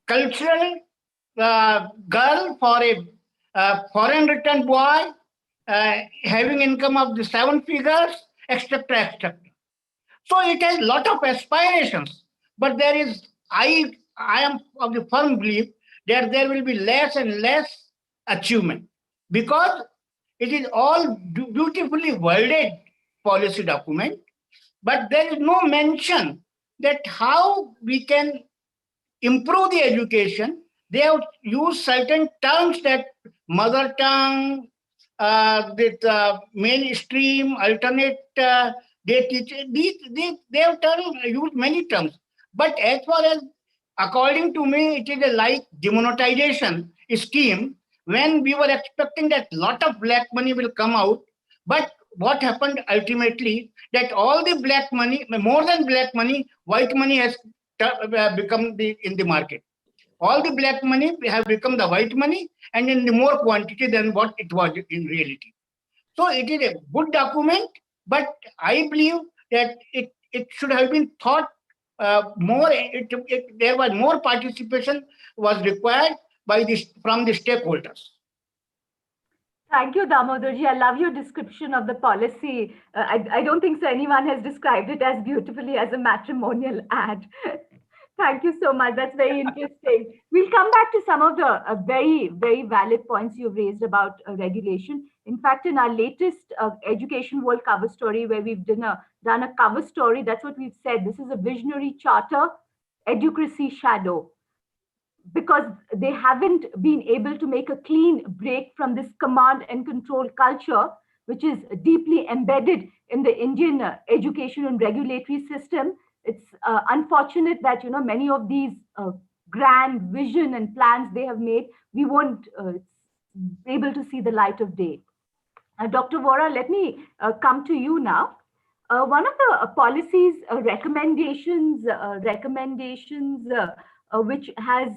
cultural girl for a foreign return boy having income of the 7 figures, etc., etc. So it has lot of aspirations, but there is I am of the firm belief that there will be less and less achievement because it is all beautifully worded policy document, but there is no mention that how we can improve the education. They have used certain terms that mother tongue, with mainstream, alternate they teach. They have used many terms. But as far as, according to me, it is a like demonetization scheme when we were expecting that lot of black money will come out. But what happened ultimately that all the black money, more than black money, white money has become in the market. All the black money have become the white money and in the more quantity than what it was in reality. So it is a good document, but I believe that it should have been thought more. There was more participation was required by this from the stakeholders. Thank you, Damodarji. I love your description of the policy. I don't think so anyone has described it as beautifully as a matrimonial ad. Thank you so much. That's very interesting. We'll come back to some of the very, very valid points you've raised about regulation. In fact, in our latest Education World cover story, where we've done a cover story, that's what we've said. This is a visionary charter, educacy shadow, because they haven't been able to make a clean break from this command and control culture, which is deeply embedded in the Indian education and regulatory system. It's unfortunate that many of these grand vision and plans they have made, we won't able to see the light of day. Dr. Vora, let me come to you now. One of the policies recommendations which has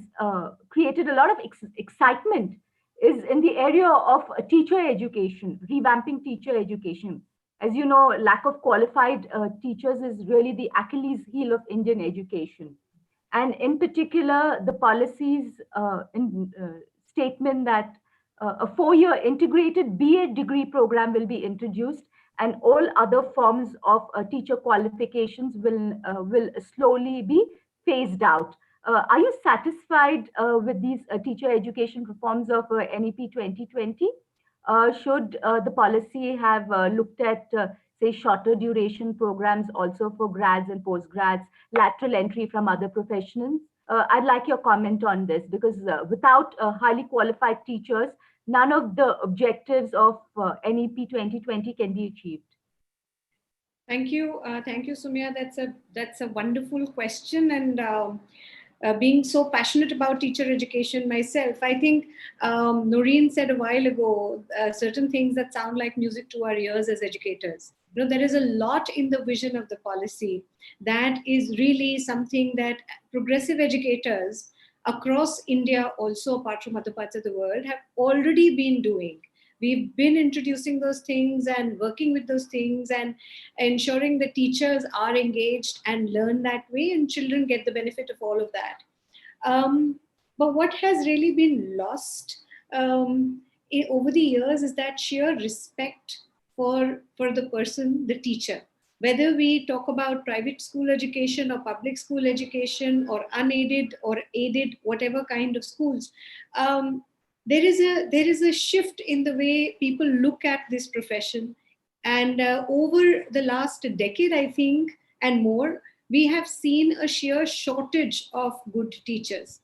created a lot of excitement is in the area of teacher education, revamping teacher education. As you know, lack of qualified teachers is really the Achilles heel of Indian education. And in particular, the policies statement that a 4-year integrated BA degree program will be introduced, and all other forms of teacher qualifications will slowly be phased out. Are you satisfied with these teacher education reforms of NEP 2020? Should the policy have looked at, say, shorter duration programs also for grads and postgrads, lateral entry from other professionals? I'd like your comment on this, because without highly qualified teachers, none of the objectives of NEP 2020 can be achieved. Thank you, Sumya. That's a wonderful question, and being so passionate about teacher education myself, I think Noreen said a while ago certain things that sound like music to our ears as educators. There is a lot in the vision of the policy that is really something that progressive educators across India, also apart from other parts of the world, have already been doing. We've been introducing those things and working with those things and ensuring that teachers are engaged and learn that way, and children get the benefit of all of that. But what has really been lost over the years is that sheer respect for the person, the teacher. Whether we talk about private school education or public school education or unaided or aided, whatever kind of schools, there is a shift in the way people look at this profession. And over the last decade, I think, and more, we have seen a sheer shortage of good teachers.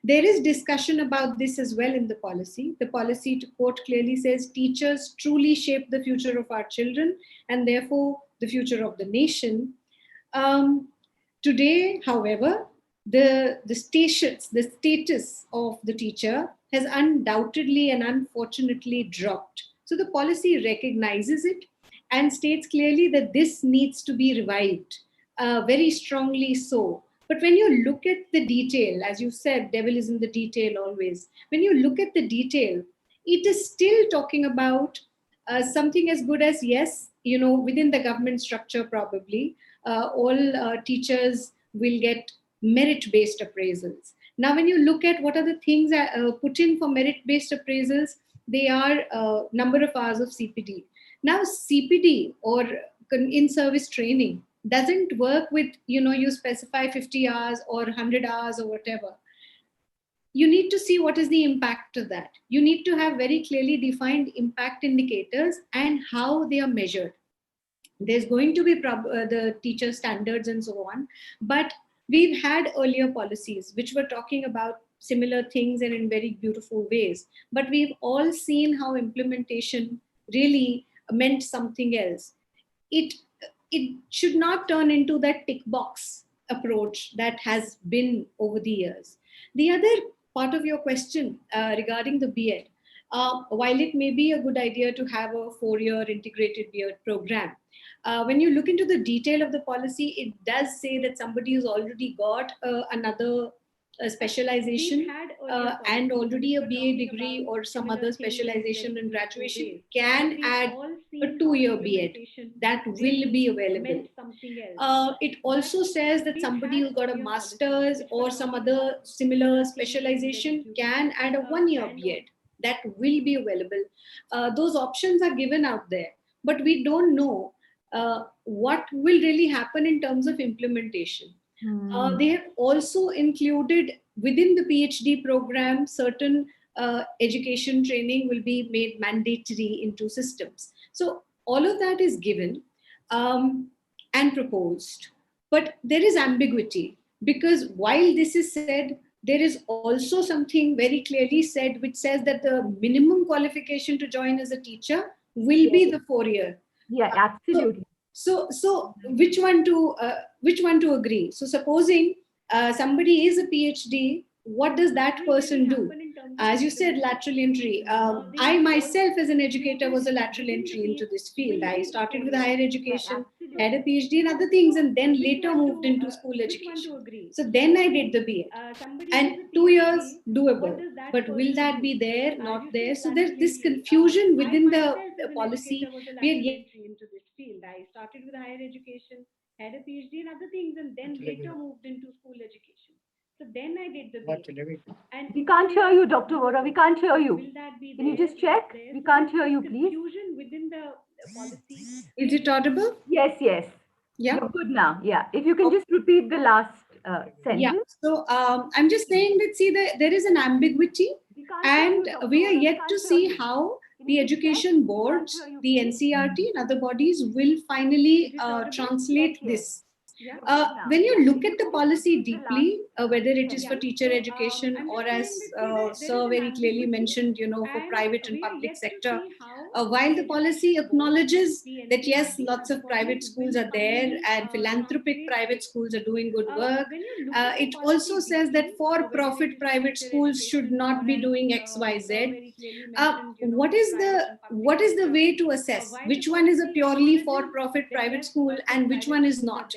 There is discussion about this as well in the policy. The policy, to quote, clearly says teachers truly shape the future of our children and therefore the future of the nation. Today, however, the status of the teacher has undoubtedly and unfortunately dropped. So the policy recognizes it and states clearly that this needs to be revived, very strongly so. But when you look at the detail, as you said, devil is in the detail always. When you look at the detail, it is still talking about something as good as, yes, within the government structure probably, all teachers will get merit-based appraisals. Now, when you look at what are the things put in for merit-based appraisals, they are number of hours of CPD. Now, CPD or in-service training doesn't work with, you specify 50 hours or 100 hours or whatever. You need to see what is the impact of that. You need to have very clearly defined impact indicators and how they are measured. There's going to be the teacher standards and so on, but we've had earlier policies which were talking about similar things and in very beautiful ways, but we've all seen how implementation really meant something else. It should not turn into that tick box approach that has been over the years. The other part of your question regarding the B.Ed, while it may be a good idea to have a 4-year integrated B.Ed program, when you look into the detail of the policy, it does say that somebody who's already got another specialization and already a BA degree or some other specialization in graduation can add a 2-year B.Ed that will be available. It also says that somebody who got a master's or some other similar specialization can add a 1-year B.Ed that will be available. Those options are given out there, but we don't know what will really happen in terms of implementation. They have also included within the PhD program, certain education training will be made mandatory into systems. So all of that is given and proposed. But there is ambiguity, because while this is said, there is also something very clearly said which says that the minimum qualification to join as a teacher will be the 4-year. Yeah, absolutely. So which one to agree? So supposing somebody is a PhD, what does that person do? As you said, lateral entry. I myself as an educator was a lateral entry into this field. I started with higher education, had a PhD and other things, and then later moved into school education. So then I did the B.Ed. And 2 years, doable. But will that be there, not there? So there's this confusion within the policy. We are yet into this field. I started with higher education, had a PhD and other things, and then later moved into school education. So then I did the B.Ed. And we can't hear you, Dr. Vora. We can't hear you. Will that be Can you just check? We can't hear you, please. Confusion within the policy. Is it audible? Yes, yes. Yeah. You're good now. Yeah. If you can just repeat the last sentence. Yeah. So I'm just saying that, see, there is an ambiguity, and we are yet to see how the education boards, the NCERT and other bodies will finally translate this. When you look at the policy deeply, whether it is for teacher education or as Sir very clearly mentioned, for private and public sector, while the policy acknowledges that yes, lots of private schools are there and philanthropic private schools are doing good work, it also says that for-profit private schools should not be doing X, Y, Z. What is the way to assess which one is a purely for-profit private school and which one is not?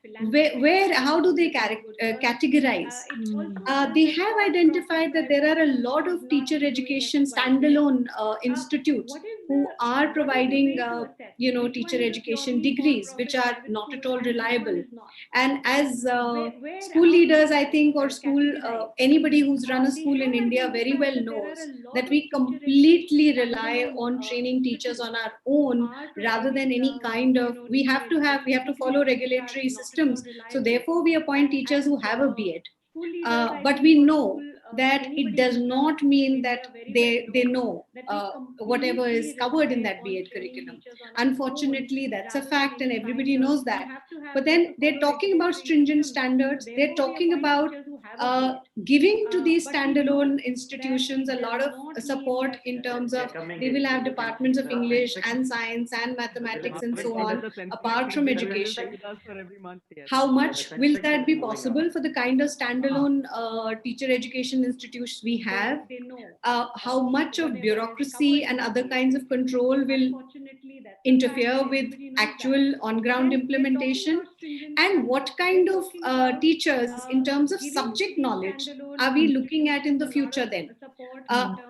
How do they categorize? They have identified that there are a lot of teacher education standalone institutes who are providing teacher education degrees which are not at all reliable. And as school leaders, I think, or anybody who's run a school in India very well knows that we completely rely on training teachers on our own rather than any kind of, we have to follow regulatory systems. So therefore we appoint teachers who have a B.Ed. But we know that it does not mean that they know whatever is covered in that B.Ed curriculum. Unfortunately, that's a fact and everybody knows that. But then they're talking about stringent standards. They're talking about giving to these standalone institutions a lot of support in terms of they will have departments of English and science and mathematics and so on, apart from education. How much will that be possible for the kind of standalone teacher education institutes we have? How much of bureaucracy and other kinds of control will interfere with actual on-ground implementation? And what kind of teachers in terms of subject knowledge are we looking at in the future then?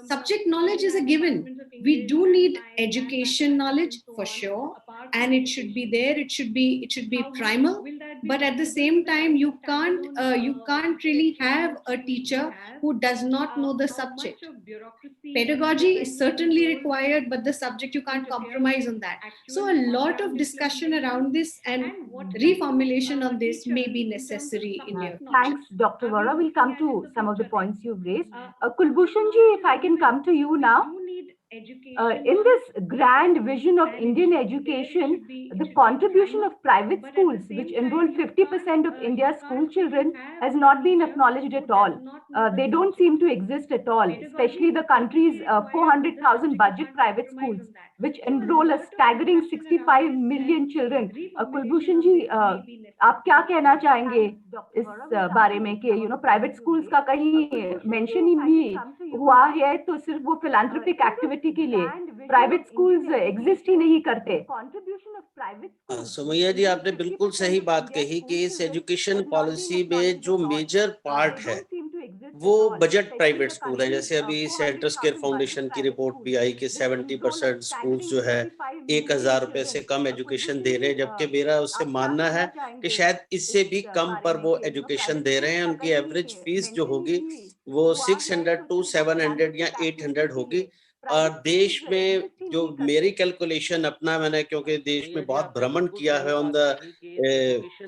Subject knowledge is a given. We do need education knowledge for sure, and it should be there. It should be primal. but at the same time you can't really have a teacher who does not know the subject. Pedagogy is certainly required, but the subject, you can't compromise on that. So a lot of discussion around this and reformulation on this may be necessary in near future. Thanks, Dr. Vora. We'll come to some of the points you've raised. Kulbhushan ji, if I can come to you now. In this grand vision of Indian education, the contribution of private schools, which enroll 50% of India's school children, has not been acknowledged at all. They don't seem to exist at all, especially the country's 400,000 budget private schools, which enroll a staggering 65 million children. Kulbhushan ji, आप क्या कहना चाहेंगे इस बारे में कि private schools का कहीं मेंशन ही नहीं हुआ है, तो सिर्फ वो फिलैंथ्रोपिक एक्टिविटी के लिए प्राइवेट स्कूल्स एग्जिस्ट ही नहीं करते. कंट्रीब्यूशन ऑफ प्राइवेट सुमैया जी, आपने बिल्कुल सही बात कही कि इस एजुकेशन पॉलिसी में जो मेजर पार्ट है वो बजट प्राइवेट स्कूल है. जैसे अभी सेंटर स्केयर फाउंडेशन की रिपोर्ट भी आई कि 70% स्कूल्स जो है 1,000 रुपए से कम एजुकेशन दे रहे हैं, जबकि मेरा उससे मानना है कि शायद इससे भी कम पर वो एजुकेशन दे रहे हैं. उनकी एवरेज फीस जो होगी वो 600 to 700 या 800 होगी. और देश में जो मेरी कैलकुलेशन अपना, मैंने क्योंकि देश में बहुत भ्रमण किया है ऑन द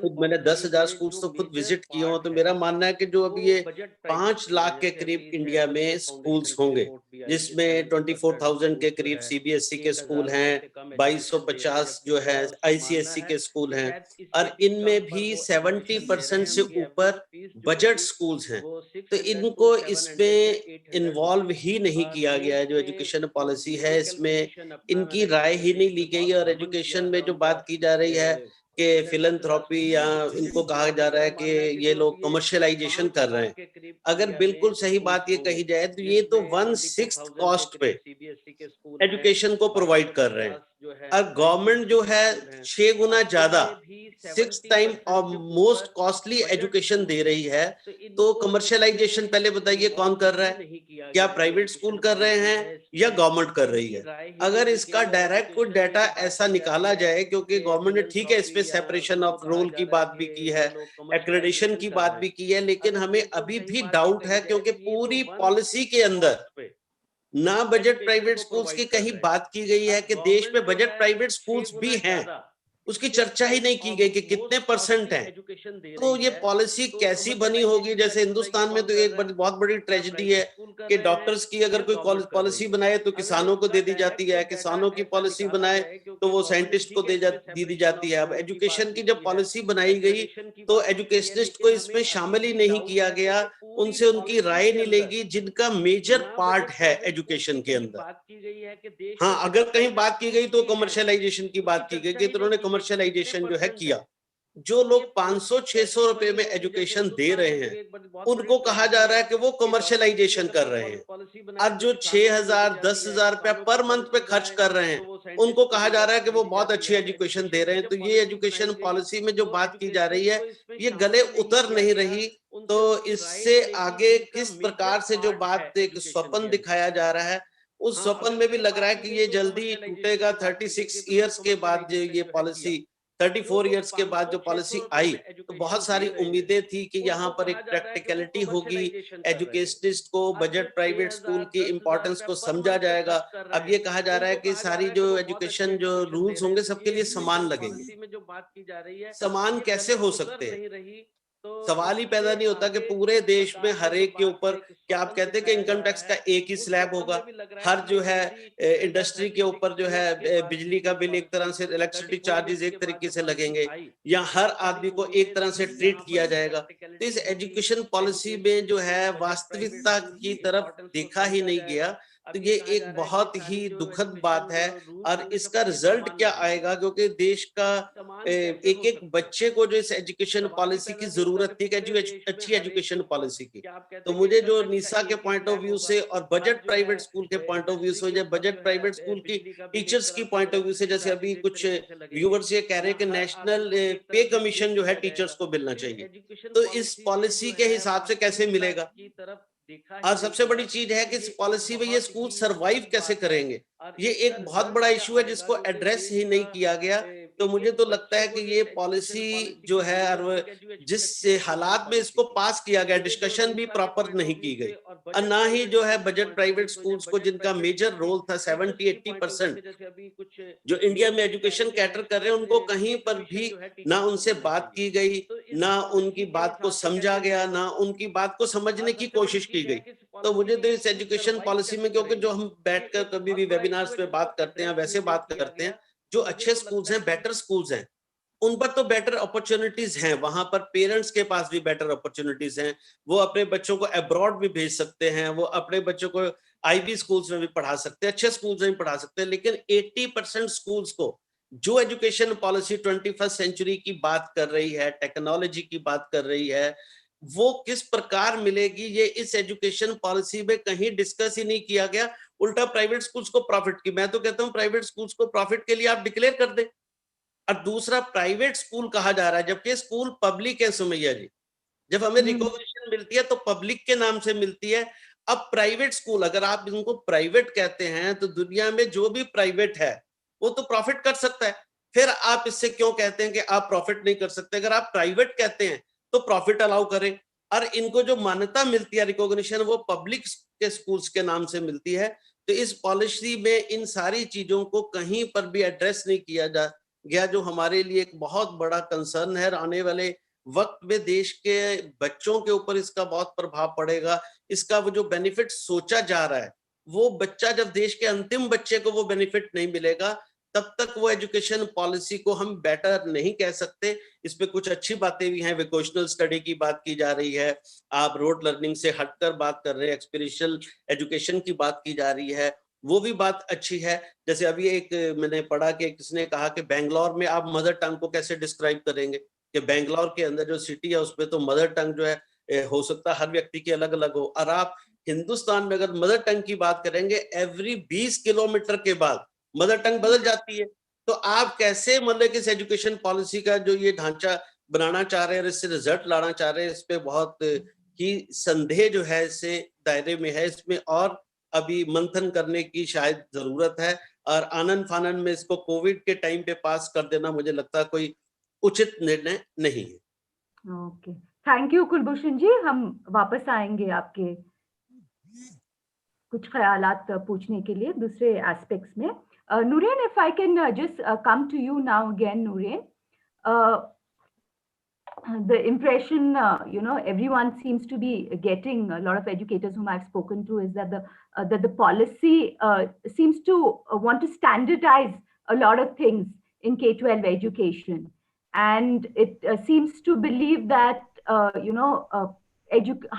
खुद मैंने 10,000 स्कूल्स तो खुद विजिट किए हो, तो मेरा मानना है कि जो अभी ये 5 लाख के करीब इंडिया में स्कूल्स होंगे, जिसमें 24,000 के करीब सीबीएसई के स्कूल हैं, 2250 जो है आईसीएसई के स्कूल हैं, और इनमें भी 70% से ऊपर बजट स्कूल्स हैं. तो इनको इसमें इन्वॉल्व ही नहीं किया गया है. जो एजुकेशन पॉलिसी है इसमें इनकी राय ही नहीं ली गई. और एजुकेशन में जो बात की जा रही है कि फिलैंथ्रोपी, या इनको कहा जा रहा है कि ये लोग कमर्शियलाइजेशन कर रहे हैं. अगर बिल्कुल सही बात ये कही जाए तो ये तो 1/6 कॉस्ट पे एजुकेशन को प्रोवाइड कर रहे हैं, और गवर्नमेंट जो है 6 गुना ज्यादा 6 टाइम और मोस्ट कॉस्टली एजुकेशन दे रही है. तो कमर्शियलाइजेशन पहले बताइए कौन कर रहा है? क्या प्राइवेट स्कूल कर रहे हैं या गवर्नमेंट कर रही है? अगर इसका डायरेक्ट कोई डाटा ऐसा निकाला जाए, क्योंकि गवर्नमेंट ने ठीक है इस पे सेपरेशन ऑफ रोल की बात भी की है, एक्रेडिशन की बात भी की है, लेकिन हमें अभी भी डाउट है, क्योंकि पूरी पॉलिसी के अंदर ना बजट प्राइवेट स्कूल्स की कहीं बात की गई है कि देश में बजट प्राइवेट स्कूल्स भी हैं. उसकी चर्चा ही नहीं की गई कि कितने परसेंट हैं. तो ये पॉलिसी कैसी बनी होगी? जैसे हिंदुस्तान में तो एक बहुत बड़ी ट्रेजेडी है कि डॉक्टर्स की अगर कोई पॉलिसी बनाए तो किसानों को दे दी जाती है, किसानों की पॉलिसी बनाए तो वो साइंटिस्ट को दी जाती है. अब एजुकेशन की जब पॉलिसी बनाई गई तो एजुकेशनिस्ट को इसमें शामिल ही नहीं किया गया, उनसे उनकी राय नहीं लेगी, जिनका मेजर पार्ट है एजुकेशन के अंदर. हाँ, अगर कहीं बात की गई तो कमर्शियलाइजेशन की बात की गई कि तो उन्होंने कमर्शियलाइजेशन जो है किया. जो लोग 500-600 रुपए में एजुकेशन दे रहे हैं उनको कहा जा रहा है कि वो कमर्शियलाइजेशन कर रहे हैं, और जो 6,000-10,000 रुपया पर मंथ पे खर्च कर रहे हैं उनको कहा जा रहा है कि वो बहुत अच्छी एजुकेशन दे रहे हैं. तो ये एजुकेशन पॉलिसी में जो बात की जा रही है ये गले उतर नहीं रही. तो इससे आगे किस प्रकार से जो बात एक स्वप्न दिखाया जा रहा है, उस स्वप्न में भी लग रहा है कि ये जल्दी टूटेगा. 36 इयर्स के बाद जो ये पॉलिसी 34 इयर्स के बाद जो पॉलिसी आई, तो बहुत सारी उम्मीदें थी कि यहाँ पर एक प्रैक्टिकलिटी होगी, एजुकेशनिस्ट को बजट प्राइवेट स्कूल की इंपॉर्टेंस को समझा जाएगा. अब ये कहा जा रहा है कि सारी जो एजुकेशन जो रूल्स होंगे सबके लिए समान लगेंगे. समान कैसे हो सकते हैं? सवाल ही पैदा नहीं होता कि पूरे देश में हर एक के ऊपर, क्या आप कहते हैं कि इनकम टैक्स का एक ही स्लैब होगा? हर जो है इंडस्ट्री के ऊपर जो है बिजली का बिल एक तरह से, इलेक्ट्रिसिटी चार्जेस एक तरीके से लगेंगे, या हर आदमी को एक तरह से ट्रीट किया जाएगा? तो इस एजुकेशन पॉलिसी में जो है वास्तविकता की तरफ देखा ही नहीं गया. तो ये एक बहुत ही दुखद बात है. और इसका रिजल्ट क्या आएगा? क्योंकि देश का एक एक बच्चे को जो इस एजुकेशन पॉलिसी की जरूरत थी, अच्छी एजुकेशन पॉलिसी की, तो मुझे जो निसा के पॉइंट ऑफ व्यू से और बजट प्राइवेट स्कूल के पॉइंट ऑफ व्यू से, या बजट प्राइवेट स्कूल की टीचर्स की पॉइंट ऑफ व्यू से, जैसे अभी कुछ व्यूअर्स ये कह रहे हैं कि नेशनल पे कमीशन जो है टीचर्स को मिलना चाहिए, तो इस पॉलिसी के हिसाब से कैसे मिलेगा? और सबसे बड़ी चीज है कि इस पॉलिसी में ये स्कूल सरवाइव कैसे करेंगे? ये एक बहुत बड़ा इशू है जिसको एड्रेस ही नहीं किया गया. तो मुझे तो लगता है कि ये पॉलिसी जो है और जिस हालात में इसको पास किया गया, डिस्कशन भी प्रॉपर नहीं की गई, और ना ही जो है बजट प्राइवेट स्कूल्स को जिनका मेजर रोल था 70-80% जो इंडिया में एजुकेशन कैटर कर रहे हैं, उनको कहीं पर भी ना उनसे बात की गई, ना उनकी बात को समझा गया, ना उनकी बात को समझने की कोशिश की गई। तो मुझे तो इस एजुकेशन पॉलिसी में, क्योंकि जो हम बैठकर कभी भी वेबिनार्स में बात करते हैं वैसे बात करते हैं, जो अच्छे स्कूल्स हैं, बेटर स्कूल्स हैं, उन पर तो बेटर अपॉर्चुनिटीज हैं, वहां पर पेरेंट्स के पास भी बेटर अपॉर्चुनिटीज हैं, वो अपने बच्चों को अब्रॉड भी भेज सकते हैं, वो अपने बच्चों को आईबी स्कूल्स में भी पढ़ा सकते हैं, अच्छे स्कूल्स में भी पढ़ा सकते हैं। लेकिन 80% स्कूल्स को जो एजुकेशन पॉलिसी 21st सेंचुरी की बात कर रही है, टेक्नोलॉजी की बात कर रही है, वो किस प्रकार मिलेगी, ये इस एजुकेशन पॉलिसी में कहीं डिस्कस ही नहीं किया गया। उल्टा प्राइवेट स्कूल्स को प्रॉफिट की, मैं तो कहता हूं प्राइवेट स्कूल्स को प्रॉफिट के लिए आप डिक्लेयर कर दें। और दूसरा, प्राइवेट स्कूल कहा जा रहा है, जबकि स्कूल पब्लिक है सुमैया जी। जब हमें रिकॉग्निशन मिलती है तो पब्लिक के नाम से मिलती है। अब प्राइवेट स्कूल, अगर आप इनको प्राइवेट कहते हैं, तो दुनिया में जो भी प्राइवेट है वो तो प्रॉफिट कर सकता है। फिर आप इससे क्यों कहते हैं कि आप प्रॉफिट नहीं कर सकते? अगर आप प्राइवेट कहते हैं तो प्रॉफिट अलाउ करें। और इनको जो मान्यता मिलती है, रिकॉग्निशन, वो पब्लिक के स्कूल्स के नाम से मिलती है। तो इस पॉलिसी में इन सारी चीजों को कहीं पर भी एड्रेस नहीं किया जा गया, जो हमारे लिए एक बहुत बड़ा कंसर्न है। आने वाले वक्त में देश के बच्चों के ऊपर इसका बहुत प्रभाव पड़ेगा। इसका वो जो बेनिफिट सोचा जा रहा है, वो बच्चा, जब देश के अंतिम बच्चे को वो बेनिफिट नहीं मिलेगा, तब तक वो एजुकेशन पॉलिसी को हम बेटर नहीं कह सकते। इस पे कुछ अच्छी बातें भी हैं, वोकेशनल स्टडी की बात की जा रही है, आप रोड लर्निंग से हटकर बात कर रहे हैं, एक्सपीरियंशियल एजुकेशन की बात की जा रही है, वो भी बात अच्छी है। जैसे अभी एक मैंने पढ़ा कि किसने कहा कि बेंगलोर में आप मदर टंग को कैसे डिस्क्राइब करेंगे, कि बेंगलोर के अंदर जो सिटी है उसमें तो मदर टंग जो है हो सकता है हर व्यक्ति की अलग अलग हो। और आप हिंदुस्तान में अगर मदर टंग की बात करेंगे, एवरी 20 किलोमीटर के बाद मदर टंग बदल जाती है। तो आप कैसे मतलब कि इस एजुकेशन पॉलिसी का जो ये ढांचा बनाना चाह रहे हैं और इससे रिजल्ट लाना चाह रहे हैं, इस पे बहुत ही संदेह जो है इससे दायरे में है। इसमें और अभी मंथन करने की शायद जरूरत है, और आनंद फानन में इसको कोविड के टाइम पे पास कर देना मुझे लगता है कोई उचित निर्णय नहीं है। ओके, थैंक यू कुलभूषण जी। हम वापस आएंगे आपके कुछ ख्यालात पूछने के लिए दूसरे एस्पेक्ट्स में। Nureen, if I can just come to you now again, Nureen. The impression, everyone seems to be getting, a lot of educators whom I've spoken to, is that the policy seems to want to standardize a lot of things in K-12 education. And it seems to believe that,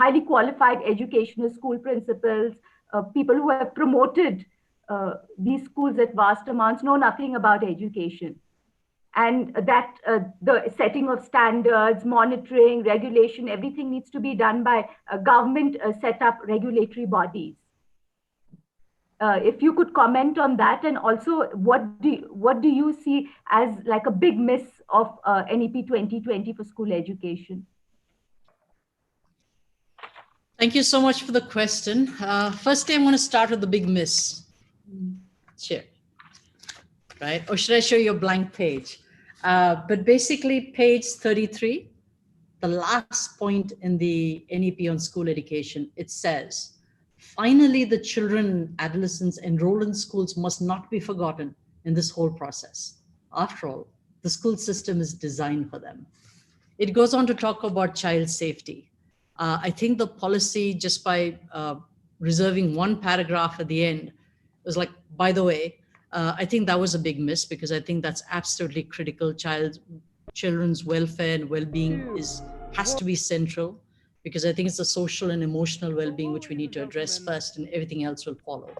highly qualified educational school principals, people who have promoted these schools at vast amounts, know nothing about education. And that the setting of standards, monitoring, regulation, everything needs to be done by government set up regulatory bodies. If you could comment on that, and also what do you see as like a big miss of NEP 2020 for school education? Thank you so much for the question. Firstly, I'm going to start with the big miss. Sure. Right? Or should I show you a blank page? But basically, page 33, the last point in the NEP on school education, it says, finally, the children, adolescents enrolled in schools must not be forgotten in this whole process. After all, the school system is designed for them. It goes on to talk about child safety. I think the policy, just by reserving one paragraph at the end, was like, by the way, I think that was a big miss, because I think that's absolutely critical. Children's welfare and well-being has to be central, because I think it's the social and emotional well-being which we need to address first, and everything else will follow.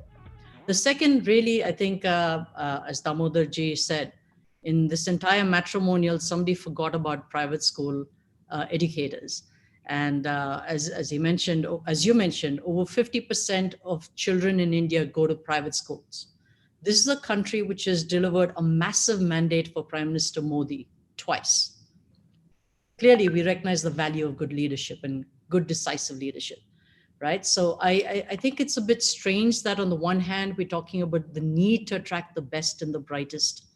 The second, really, I think, as Damodarji said, in this entire matrimonial, somebody forgot about private school educators. And as you mentioned, over 50% of children in India go to private schools. This is a country which has delivered a massive mandate for Prime Minister Modi twice. Clearly, we recognize the value of good leadership and good decisive leadership, right? So I think it's a bit strange that on the one hand, we're talking about the need to attract the best and the brightest.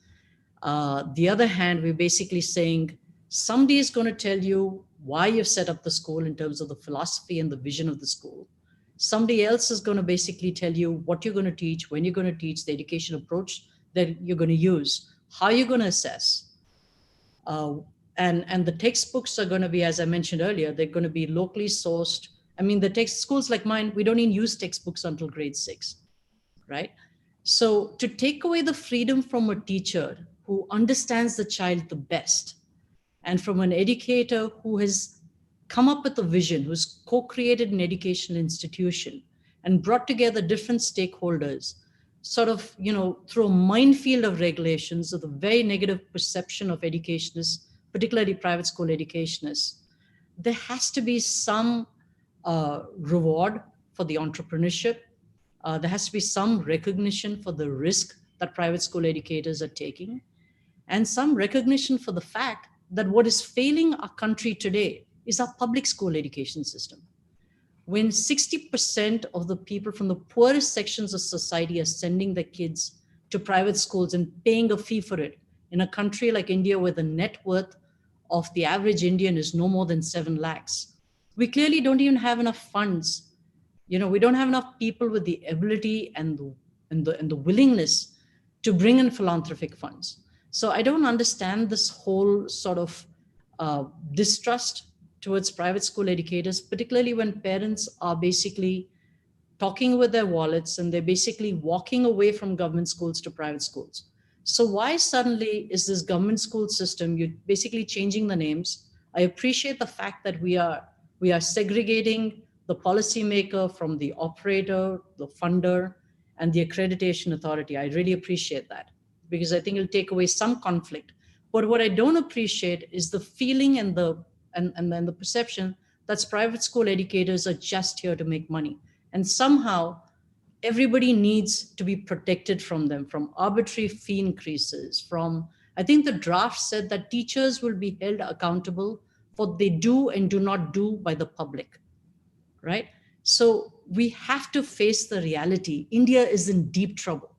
The other hand, we're basically saying somebody is going to tell you why you've set up the school in terms of the philosophy and the vision of the school. Somebody else is going to basically tell you what you're going to teach, when you're going to teach, the education approach that you're going to use, how you're going to assess. And the textbooks are going to be, as I mentioned earlier, they're going to be locally sourced. I mean, the text schools like mine, we don't even use textbooks until grade 6, right? So to take away the freedom from a teacher who understands the child the best, and from an educator who has come up with a vision, who's co-created an educational institution and brought together different stakeholders, sort of, through a minefield of regulations of the very negative perception of educationists, particularly private school educationists, there has to be some reward for the entrepreneurship. There has to be some recognition for the risk that private school educators are taking, and some recognition for the fact that what is failing our country today is our public school education system. When 60% of the people from the poorest sections of society are sending their kids to private schools and paying a fee for it, in a country like India where the net worth of the average Indian is no more than 7 lakhs, we clearly don't even have enough funds. We don't have enough people with the ability and the willingness to bring in philanthropic funds. So I don't understand this whole sort of distrust towards private school educators, particularly when parents are basically talking with their wallets and they're basically walking away from government schools to private schools. So why suddenly is this government school system, you're basically changing the names? I appreciate the fact that we are segregating the policymaker from the operator, the funder, and the accreditation authority. I really appreciate that, because I think it'll take away some conflict. But what I don't appreciate is the feeling and the perception that private school educators are just here to make money. And somehow everybody needs to be protected from them, from arbitrary fee increases, I think the draft said that teachers will be held accountable for what they do and do not do by the public, right? So we have to face the reality. India is in deep trouble.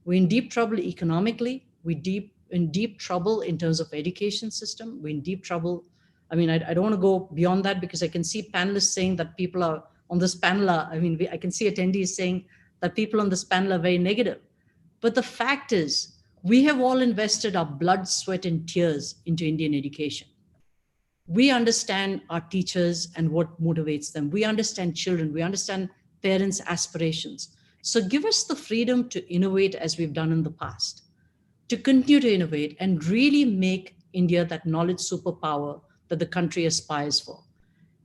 We're in deep trouble economically. We're in deep trouble in terms of education system. We're in deep trouble. I mean, I don't want to go beyond that, because I can see panelists saying that people are on this panel. I can see attendees saying that people on this panel are very negative. But the fact is, we have all invested our blood, sweat, and tears into Indian education. We understand our teachers and what motivates them. We understand children. We understand parents' aspirations. So give us the freedom to innovate as we've done in the past, to continue to innovate and really make India that knowledge superpower that the country aspires for.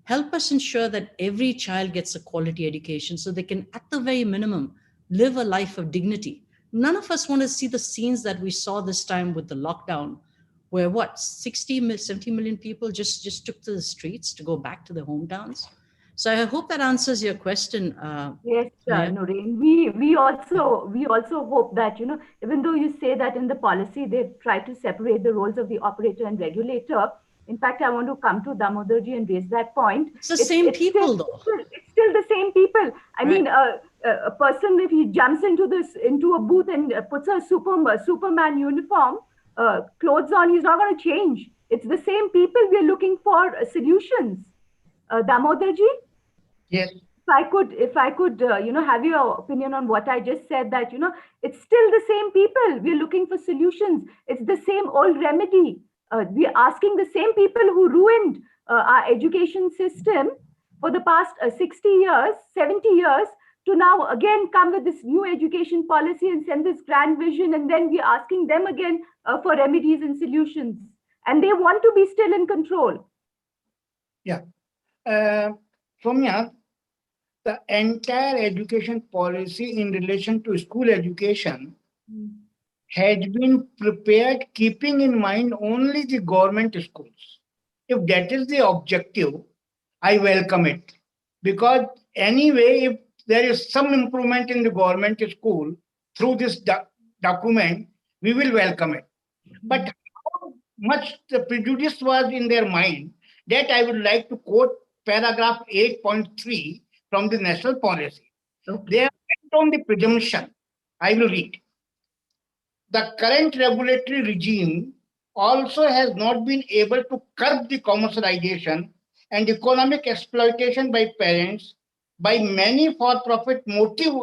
Help us ensure that every child gets a quality education so they can, at the very minimum, live a life of dignity. None of us want to see the scenes that we saw this time with the lockdown, where 70 million people just took to the streets to go back to their hometowns. So I hope that answers your question. Yes, Noreen. We also hope that, even though you say that in the policy they've tried to separate the roles of the operator and regulator. In fact, I want to come to Damodarji and raise that point. It's the same people, though. It's still the same people. I mean, a person, if he jumps into a booth and puts a Superman uniform, clothes on, he's not going to change. It's the same people. We're looking for solutions. Damodarji? Yes. If I could, have your opinion on what I just said, that, it's still the same people. We're looking for solutions. It's the same old remedy. We're asking the same people who ruined our education system for the past 60 years, 70 years, to now again come with this new education policy and send this grand vision. And then we're asking them again for remedies and solutions. And they want to be still in control. Yeah. Soumya, the entire education policy in relation to school education has been prepared keeping in mind only the government schools. If that is the objective, I welcome it. Because anyway, if there is some improvement in the government school through this document, we will welcome it. But how much the prejudice was in their mind, that I would like to quote paragraph 8.3 from the national policy. Okay. They are based on the presumption. I will read. the current regulatory regime also has not been able to curb the commercialization and economic exploitation by parents by many for-profit motive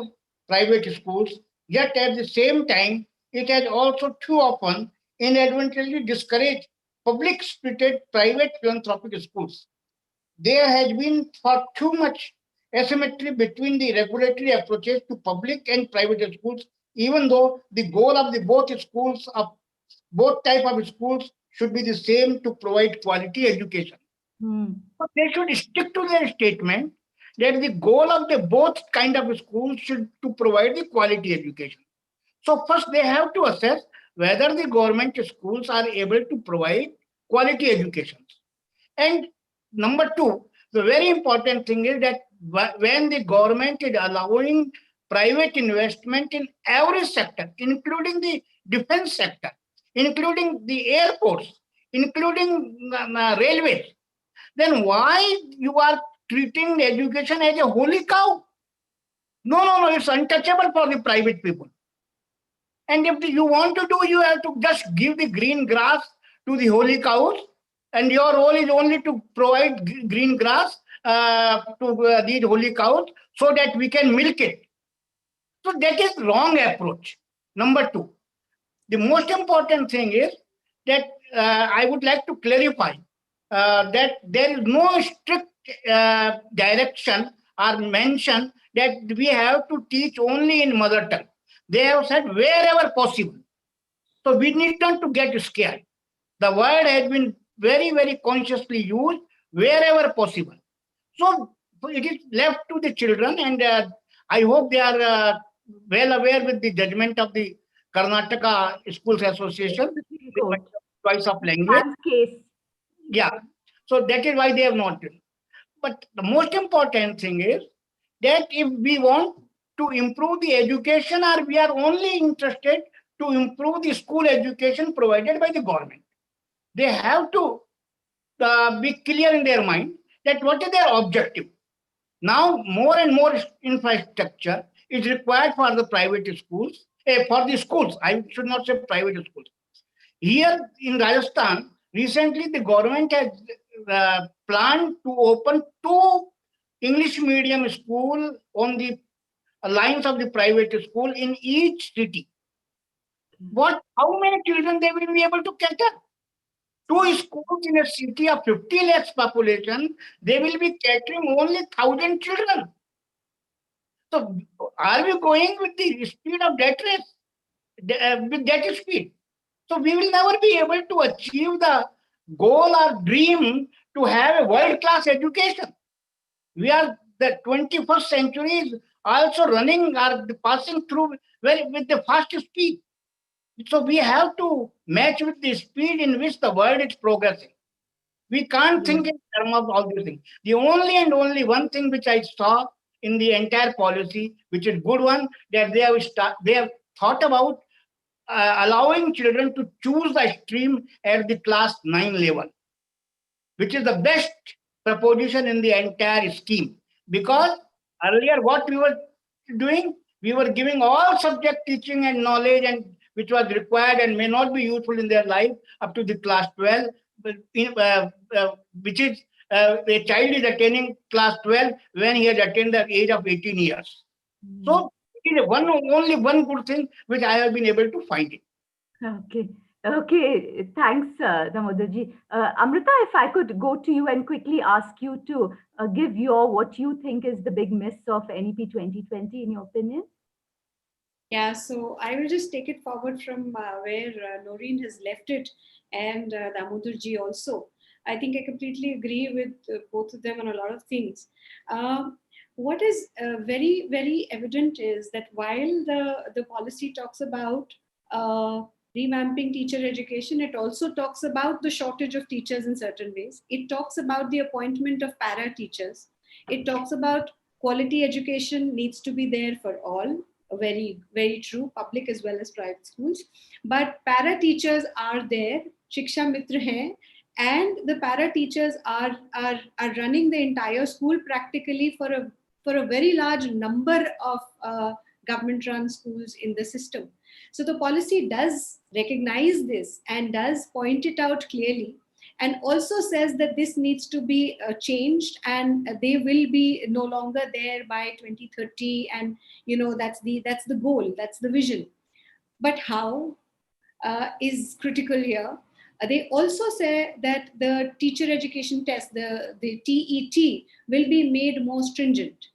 private schools, yet at the same time, it has also too often inadvertently discouraged public-spirited private philanthropic schools. There has been far too much asymmetry between the regulatory approaches to public and private schools, even though the goal of the both type of schools should be the same to provide quality education. But they should stick to their statement that the goal of the both kind of schools should to provide the quality education. So first they have to assess whether the government schools are able to provide quality education. And number two, the very important thing is that when the government is allowing private investment in every sector, including the defense sector, including the airports, including railways, then why you are treating education as a holy cow? No, it's untouchable for the private people. And if you want to do, you have to just give the green grass to the holy cows, and your role is only to provide green grass to these holy cows so that we can milk it. So that is wrong approach. Number two, the most important thing is that I would like to clarify that there is no strict direction or mention that we have to teach only in mother tongue. They have said wherever possible. So we need not to get scared. The word has been very, very consciously used wherever possible. So it is left to the children, and I hope they are well aware with the judgment of the Karnataka Schools Association, with choice of language. Case. Yeah. So that is why they have not done. But the most important thing is that if we want to improve the education, or we are only interested to improve the school education provided by the government, they have to be clear in their mind that what is their objective. Now, more and more infrastructure is required for the private schools, for the schools. I should not say private schools. Here in Rajasthan, recently the government has planned to open 2 English medium school on the lines of the private school in each city. How many children they will be able to cater? 2 schools in a city of 50 lakhs population, they will be catering only 1,000 children. So are we going with the speed of that race? With that speed? So we will never be able to achieve the goal or dream to have a world-class education. We are the 21st century is also running or passing through with the fast speed. So we have to match with the speed in which the world is progressing. We can't think in terms of all these things. The only and only one thing which I saw in the entire policy, which is good one, that they have thought about allowing children to choose the stream at the class 9 level, which is the best proposition in the entire scheme. Because earlier what we were doing, we were giving all subject teaching and knowledge and which was required and may not be useful in their life up to the class 12, which is a child is attaining class 12 when he has attained the age of 18 years. So it is only one good thing which I have been able to find it. Okay. Thanks, Damodarji. Amrita, if I could go to you and quickly ask you to give what you think is the big miss of NEP 2020 in your opinion. Yeah, so I will just take it forward from where Noreen has left it, and Damodarji also. I think I completely agree with both of them on a lot of things. What is very, very evident is that while the policy talks about revamping teacher education, it also talks about the shortage of teachers in certain ways. It talks about the appointment of para teachers. It talks about quality education needs to be there for all. Very, very true, public as well as private schools. But para teachers are there, Shiksha Mitra hai, and the para teachers are running the entire school practically for a very large number of government-run schools in the system. So the policy does recognize this and does point it out clearly, and also says that this needs to be changed, and they will be no longer there by 2030. And that's the goal, that's the vision. But how is critical here. They also say that the teacher education test, the TET, will be made more stringent.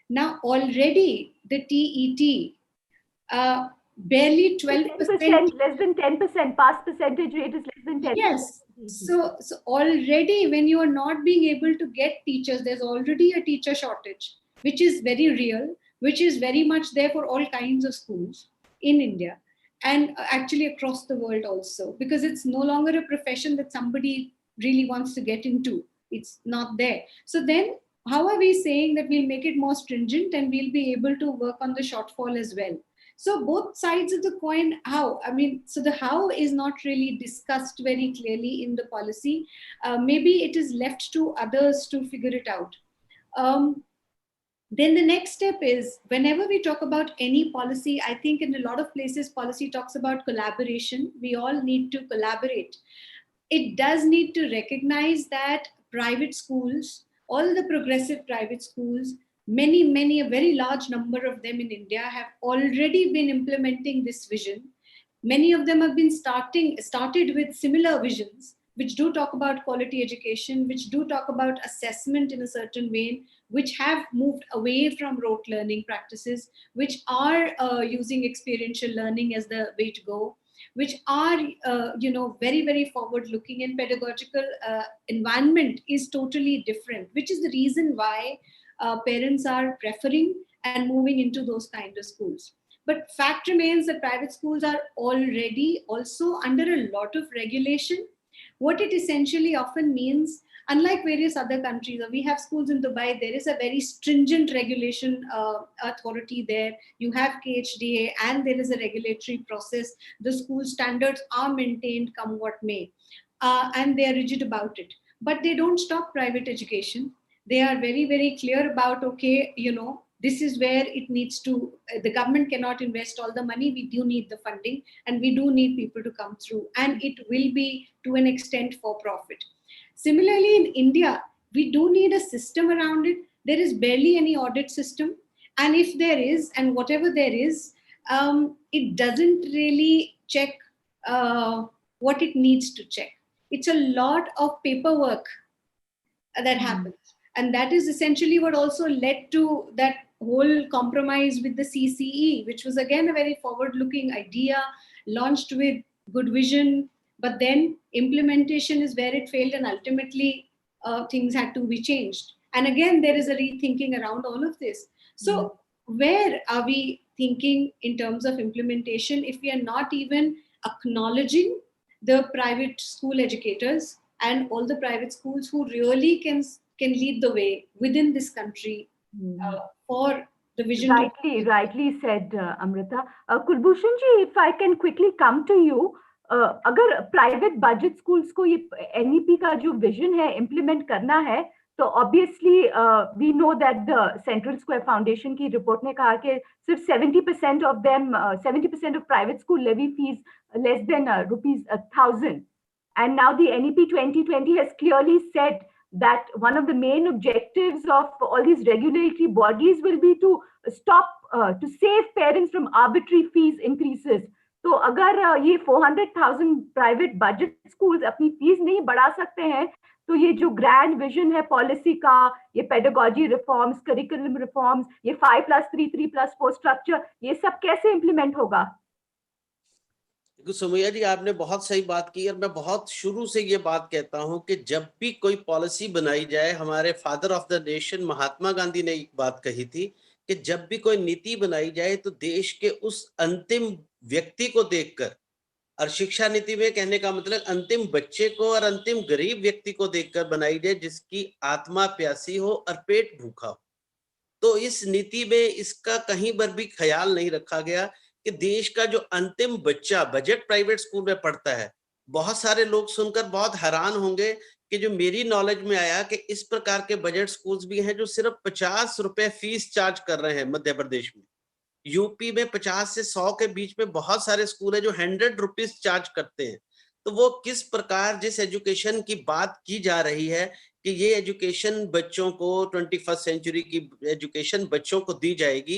Now, already the TET, barely 12%. Less than 10%, pass percentage rate is less than 10%. Yes. So already when you are not being able to get teachers, there's already a teacher shortage, which is very real, which is very much there for all kinds of schools in India, and actually across the world also, because it's no longer a profession that somebody really wants to get into. It's not there. So then how are we saying that we'll make it more stringent and we'll be able to work on the shortfall as well? So both sides of the coin, how? I mean, so the how is not really discussed very clearly in the policy. Maybe it is left to others to figure it out. Then the next step is, whenever we talk about any policy, I think in a lot of places, policy talks about collaboration. We all need to collaborate. It does need to recognize that private schools, all the progressive private schools, many, a very large number of them in India have already been implementing this vision. Many of them have been started with similar visions, which do talk about quality education, which do talk about assessment in a certain way, which have moved away from rote learning practices, which are using experiential learning as the way to go, which are very, very forward looking, and pedagogical environment is totally different, which is the reason why parents are preferring and moving into those kind of schools. But fact remains that private schools are already also under a lot of regulation. What it essentially often means, unlike various other countries, we have schools in Dubai, there is a very stringent regulation authority there. You have KHDA and there is a regulatory process. The school standards are maintained come what may, and they are rigid about it. But they don't stop private education. They are very, very clear about, okay, this is where it needs to, the government cannot invest all the money. We do need the funding, and we do need people to come through, and it will be to an extent for profit. Similarly, in India, we do need a system around it. There is barely any audit system. And if there is, and whatever there is, it doesn't really check what it needs to check. It's a lot of paperwork that happens. And that is essentially what also led to that whole compromise with the CCE, which was again a very forward-looking idea, launched with good vision, but then implementation is where it failed, and ultimately things had to be changed. And again, there is a rethinking around all of this. So where are we thinking in terms of implementation if we are not even acknowledging the private school educators and all the private schools who really can lead the way within this country for the vision? Rightly said, Amrita. Kulbhushan ji, if I can quickly come to you, अगर private budget schools को ये NEP का जो vision है implement करना है, तो obviously we know that the central square foundation की रिपोर्ट ने कहा कि सिर्फ 70% of them 70% of private school levy fees less than ₹1,000, and now the NEP 2020 has clearly said that one of the main objectives of all these regulatory bodies will be to stop to save parents from arbitrary fees increases. तो अगर ये 400,000 private budget schools अपनी fees नहीं बढ़ा सकते हैं, तो ये जो ग्रैंड विजन है पॉलिसी का, ये पेडागोजी रिफॉर्म्स, करिकुलम रिफॉर्म्स, ये 5+3, 3+4 स्ट्रक्चर, ये सब कैसे इम्प्लीमेंट होगा? सुमैया जी, आपने बहुत सही बात की, और मैं बहुत शुरू से ये बात कहता हूं कि जब भी कोई पॉलिसी बनाई जाए, हमारे father of the nation Mahatma Gandhi ने एक बात कही थी कि जब भी कोई नीति बनाई जाए तो देश के उस अंतिम व्यक्ति को देखकर, और शिक्षा नीति में कहने का मतलब अंतिम बच्चे को और अंतिम गरीब व्यक्ति को देखकर बनाई जाए, जिसकी आत्मा प्यासी हो और पेट भूखा हो। तो इस नीति में इसका कहीं पर भी ख्याल नहीं रखा गया कि देश का जो अंतिम बच्चा बजट प्राइवेट स्कूल में पढ़ता है, बहुत सारे लोग सुनकर बहुत हैरान होंगे कि जो मेरी नॉलेज में आया कि इस प्रकार के बजट स्कूल्स भी हैं जो सिर्फ 50 रुपए फीस चार्ज कर रहे हैं मध्य प्रदेश में, यूपी में 50 से 100 के बीच में बहुत सारे स्कूल है जो 100 रुपीज चार्ज करते हैं। तो वो किस प्रकार जिस एजुकेशन की बात की जा रही है कि ये एजुकेशन बच्चों को 21st सेंचुरी की एजुकेशन बच्चों को दी जाएगी,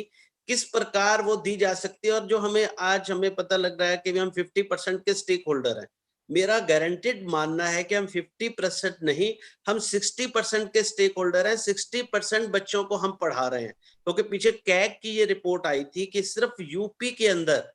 किस प्रकार वो दी जा सकती है। और जो हमें पता लग रहा है कि हम 50% के स्टेक होल्डर हैं। मेरा गारंटेड मानना है कि हम 50% नहीं, हम 60% के स्टेक होल्डर हैं। 60% बच्चों को हम पढ़ा रहे हैं, क्योंकि पीछे कैग की ये रिपोर्ट आई थी कि सिर्फ यूपी के अंदर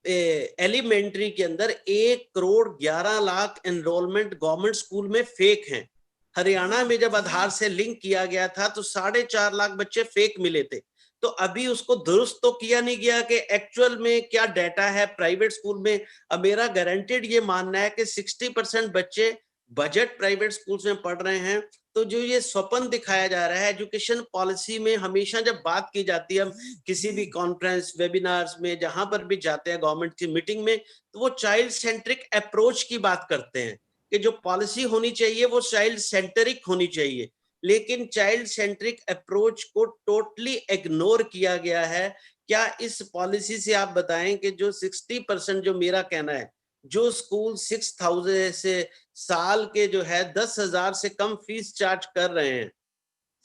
एलिमेंट्री के अंदर 1,11,00,000 एनरोलमेंट गवर्नमेंट स्कूल में फेक हैं। हरियाणा में जब आधार से लिंक किया गया था तो 4.5 लाख बच्चे फेक मिले थे। तो अभी उसको दुरुस्त तो किया नहीं गया कि एक्चुअल में क्या डाटा है प्राइवेट स्कूल में। अब मेरा गारंटेड ये मानना है कि 60% बच्चे बजट प्राइवेट स्कूल्स में पढ़ रहे हैं। तो जो ये स्वप्न दिखाया जा रहा है एजुकेशन पॉलिसी में, हमेशा जब बात की जाती है, हम किसी भी कॉन्फ्रेंस वेबिनार्स में जहां पर भी जाते हैं गवर्नमेंट की मीटिंग में, तो वो चाइल्ड सेंट्रिक अप्रोच की बात करते हैं कि जो पॉलिसी होनी चाहिए वो चाइल्ड सेंट्रिक होनी चाहिए। लेकिन चाइल्ड सेंट्रिक अप्रोच को टोटली इग्नोर किया गया है। क्या इस पॉलिसी से आप बताएं कि जो 60%, जो मेरा कहना है, जो स्कूल 6,000 से साल के जो है 10,000 से कम फीस चार्ज कर रहे हैं,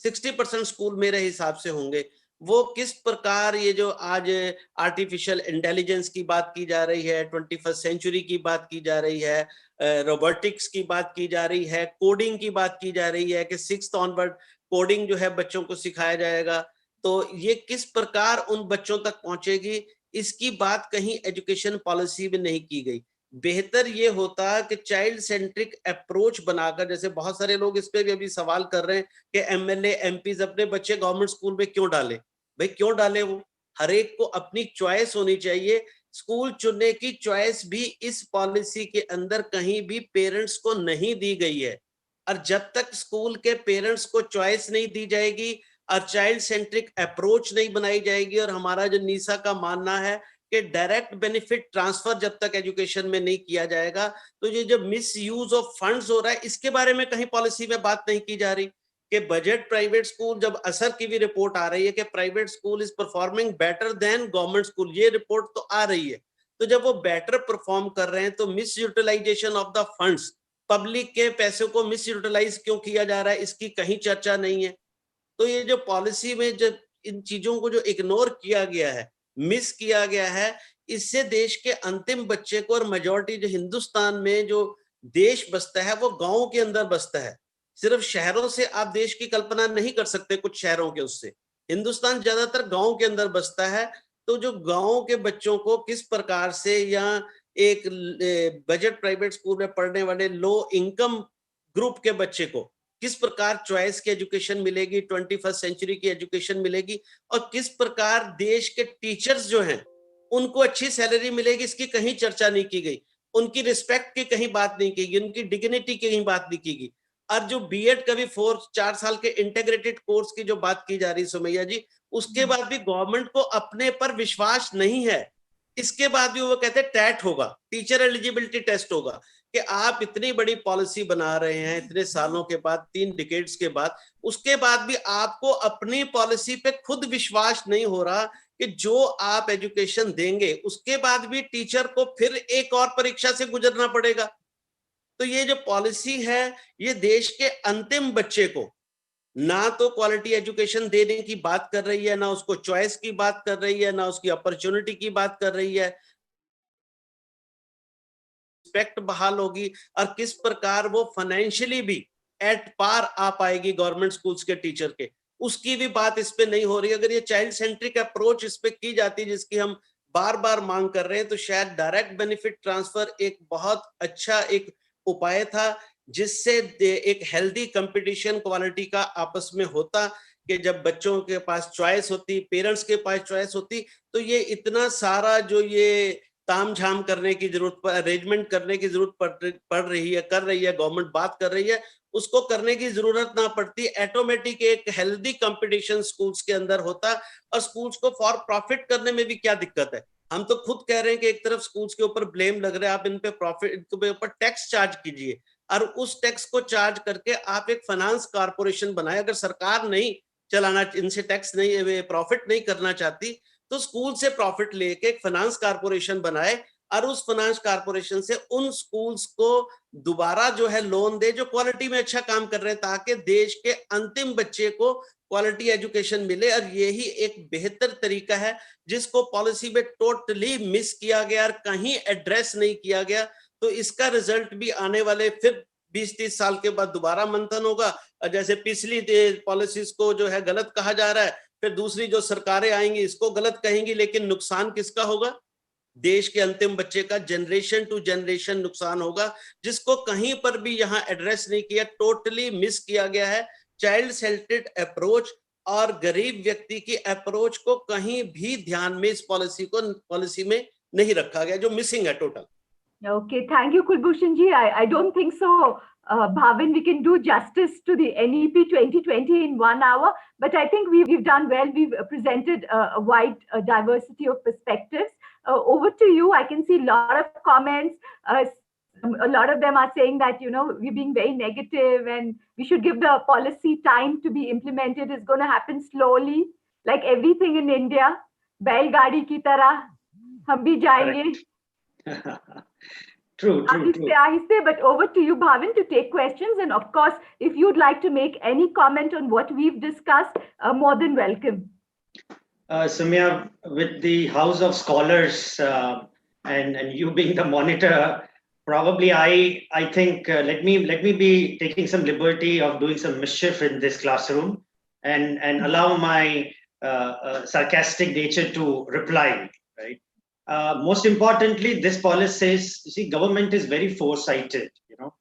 60% स्कूल मेरे हिसाब से होंगे, वो किस प्रकार ये जो आज आर्टिफिशियल इंटेलिजेंस की बात की जा रही है, 21st सेंचुरी की बात की जा रही है, रोबोटिक्स की बात की जा रही है, कोडिंग की बात की जा रही है कि 6th ऑनवर्ड कोडिंग जो है बच्चों को सिखाया जाएगा, तो ये किस प्रकार उन बच्चों तक पहुंचेगी, इसकी बात कहीं एजुकेशन पॉलिसी में नहीं की गई। बेहतर ये होता कि चाइल्ड सेंट्रिक अप्रोच बनाकर, जैसे बहुत सारे लोग इस पे भी अभी सवाल कर रहे हैं कि एमएलए एमपीज अपने बच्चे गवर्नमेंट स्कूल में क्यों डाले। भाई क्यों डाले, वो हर एक को अपनी चॉइस होनी चाहिए। स्कूल चुनने की चॉइस भी इस पॉलिसी के अंदर कहीं भी पेरेंट्स को नहीं दी गई है। और जब तक स्कूल के पेरेंट्स को चॉइस नहीं दी जाएगी और चाइल्ड सेंट्रिक अप्रोच नहीं बनाई जाएगी, और हमारा जो नीसा का मानना है कि डायरेक्ट बेनिफिट ट्रांसफर जब तक एजुकेशन में नहीं किया जाएगा, तो ये जो मिस यूज ऑफ फंड्स हो रहा है इसके बारे में कहीं पॉलिसी में बात नहीं की जा रही कि बजट प्राइवेट स्कूल, जब असर की भी रिपोर्ट आ रही है कि private school is performing better than government school, ये रिपोर्ट तो आ रही है। तो जब वो बेटर परफॉर्म कर रहे हैं तो misutilization of the funds, public के पैसों को मिस यूटिलाइज क्यों किया जा रहा है, इसकी कहीं चर्चा नहीं है। तो ये जो पॉलिसी में जब इन चीजों को जो इग्नोर किया गया है, मिस किया गया है, इससे देश के अंतिम बच्चे को, और मेजॉरिटी जो हिंदुस्तान में जो देश बसता है वो गांव के अंदर बसता है। सिर्फ शहरों से आप देश की कल्पना नहीं कर सकते, कुछ शहरों के उससे हिंदुस्तान ज्यादातर गांव के अंदर बसता है। तो जो गांव के बच्चों को किस प्रकार से, या एक बजट प्राइवेट स्कूल में पढ़ने वाले लो इनकम ग्रुप के बच्चे को किस प्रकार चॉइस की एजुकेशन मिलेगी, 21st सेंचुरी की एजुकेशन मिलेगी, और किस प्रकार देश के टीचर्स जो हैं उनको अच्छी सैलरी मिलेगी, इसकी कहीं चर्चा नहीं की गई। उनकी रिस्पेक्ट की कहीं बात नहीं की गई, उनकी डिग्निटी की कहीं बात नहीं की गई। और जो बीएड का भी 4 साल के इंटीग्रेटेड कोर्स की जो बात की जा रही है सुमैया जी, उसके बाद भी गवर्नमेंट को अपने पर विश्वास नहीं है। इसके बाद भी वो कहते हैं टैट होगा, टीचर एलिजिबिलिटी टेस्ट होगा, कि आप इतनी बड़ी पॉलिसी बना रहे हैं इतने सालों के बाद, 3 डिकेड्स के बाद, उसके बाद भी आपको अपनी पॉलिसी पे खुद विश्वास नहीं हो रहा कि जो आप एजुकेशन देंगे उसके बाद भी टीचर को फिर एक और परीक्षा से गुजरना पड़ेगा। तो ये जो पॉलिसी है ये देश के अंतिम बच्चे को ना तो क्वालिटी एजुकेशन देने की बात कर रही है, ना उसको चॉइस की बात कर रही है, ना उसकी अपॉर्चुनिटी की बात कर रही है। रिस्पेक्ट बहाल होगी और किस प्रकार वो फाइनेंशियली भी एट पार आ पाएगी गवर्नमेंट स्कूल्स के टीचर के, उसकी भी बात इस पे नहीं हो रही। अगर ये चाइल्ड सेंट्रिक अप्रोच इस पे की जाती जिसकी हम बार बार मांग कर रहे हैं, तो शायद डायरेक्ट बेनिफिट ट्रांसफर एक बहुत अच्छा एक उपाय था, जिससे एक हेल्दी कंपटीशन क्वालिटी का आपस में होता, कि जब बच्चों के पास चॉइस होती, पेरेंट्स के पास चॉइस होती, तो ये इतना सारा जो ये ताम झाम करने की जरूरत, अरेंजमेंट करने की जरूरत पड़ रही है, कर रही है गवर्नमेंट, बात कर रही है, उसको करने की जरूरत ना पड़ती। ऑटोमेटिक एक हेल्दी कंपटीशन स्कूल्स के अंदर होता, और स्कूल्स को फॉर प्रॉफिट करने में भी क्या दिक्कत है। हम तो खुद कह रहे हैं कि एक तरफ स्कूल्स के ऊपर ब्लेम लग रहा है, आप इन पे प्रॉफिट, इनके ऊपर टैक्स चार्ज कीजिए, और उस टैक्स को चार्ज करके आप एक फाइनेंस कारपोरेशन बनाए। अगर सरकार नहीं चलाना, इनसे टैक्स नहीं, प्रॉफिट नहीं करना चाहती, तो स्कूल से प्रॉफिट लेके एक फाइनेंस कारपोरेशन बनाए और उस फाइनेंस कारपोरेशन से उन स्कूल्स को दोबारा जो है लोन दे जो क्वालिटी में अच्छा काम कर रहे हैं, ताकि देश के अंतिम बच्चे को क्वालिटी एजुकेशन मिले। और यही एक बेहतर तरीका है जिसको पॉलिसी में टोटली मिस किया गया और कहीं एड्रेस नहीं किया गया। तो इसका रिजल्ट भी आने वाले फिर 20-30 साल के बाद दोबारा मंथन होगा। जैसे पिछली पॉलिसीज को जो है गलत कहा जा रहा है, फिर दूसरी जो सरकारें आएंगी इसको गलत कहेंगी, लेकिन नुकसान किसका होगा? देश के अंतिम बच्चे का जनरेशन टू जनरेशन नुकसान होगा, जिसको कहीं पर भी यहाँ एड्रेस नहीं किया, टोटली मिस किया गया है। चाइल्ड सेंटर्ड अप्रोच और गरीब व्यक्ति की अप्रोच को कहीं भी ध्यान में इस पॉलिसी में नहीं रखा गया, जो मिसिंग है total. Okay, thank you, Kulbhushan ji. I don't think so, Bhavin, we can do justice to the NEP 2020 in 1 hour, but I think we've done well. We've presented a wide diversity of perspectives. Over to you. I can see a lot of comments. A lot of them are saying that, you know, we're being very negative and we should give the policy time to be implemented. It's going to happen slowly, like everything in India. Bail gaadi ki tarah, hum bhi jayenge. True. But over to you, Bhavin, to take questions. And of course, if you'd like to make any comment on what we've discussed, more than welcome. Soumya, with the House of Scholars and you being the monitor, probably I think let me be taking some liberty of doing some mischief in this classroom and allow my sarcastic nature to reply, right? Most importantly, this policy is, you see, government is very foresighted, you know.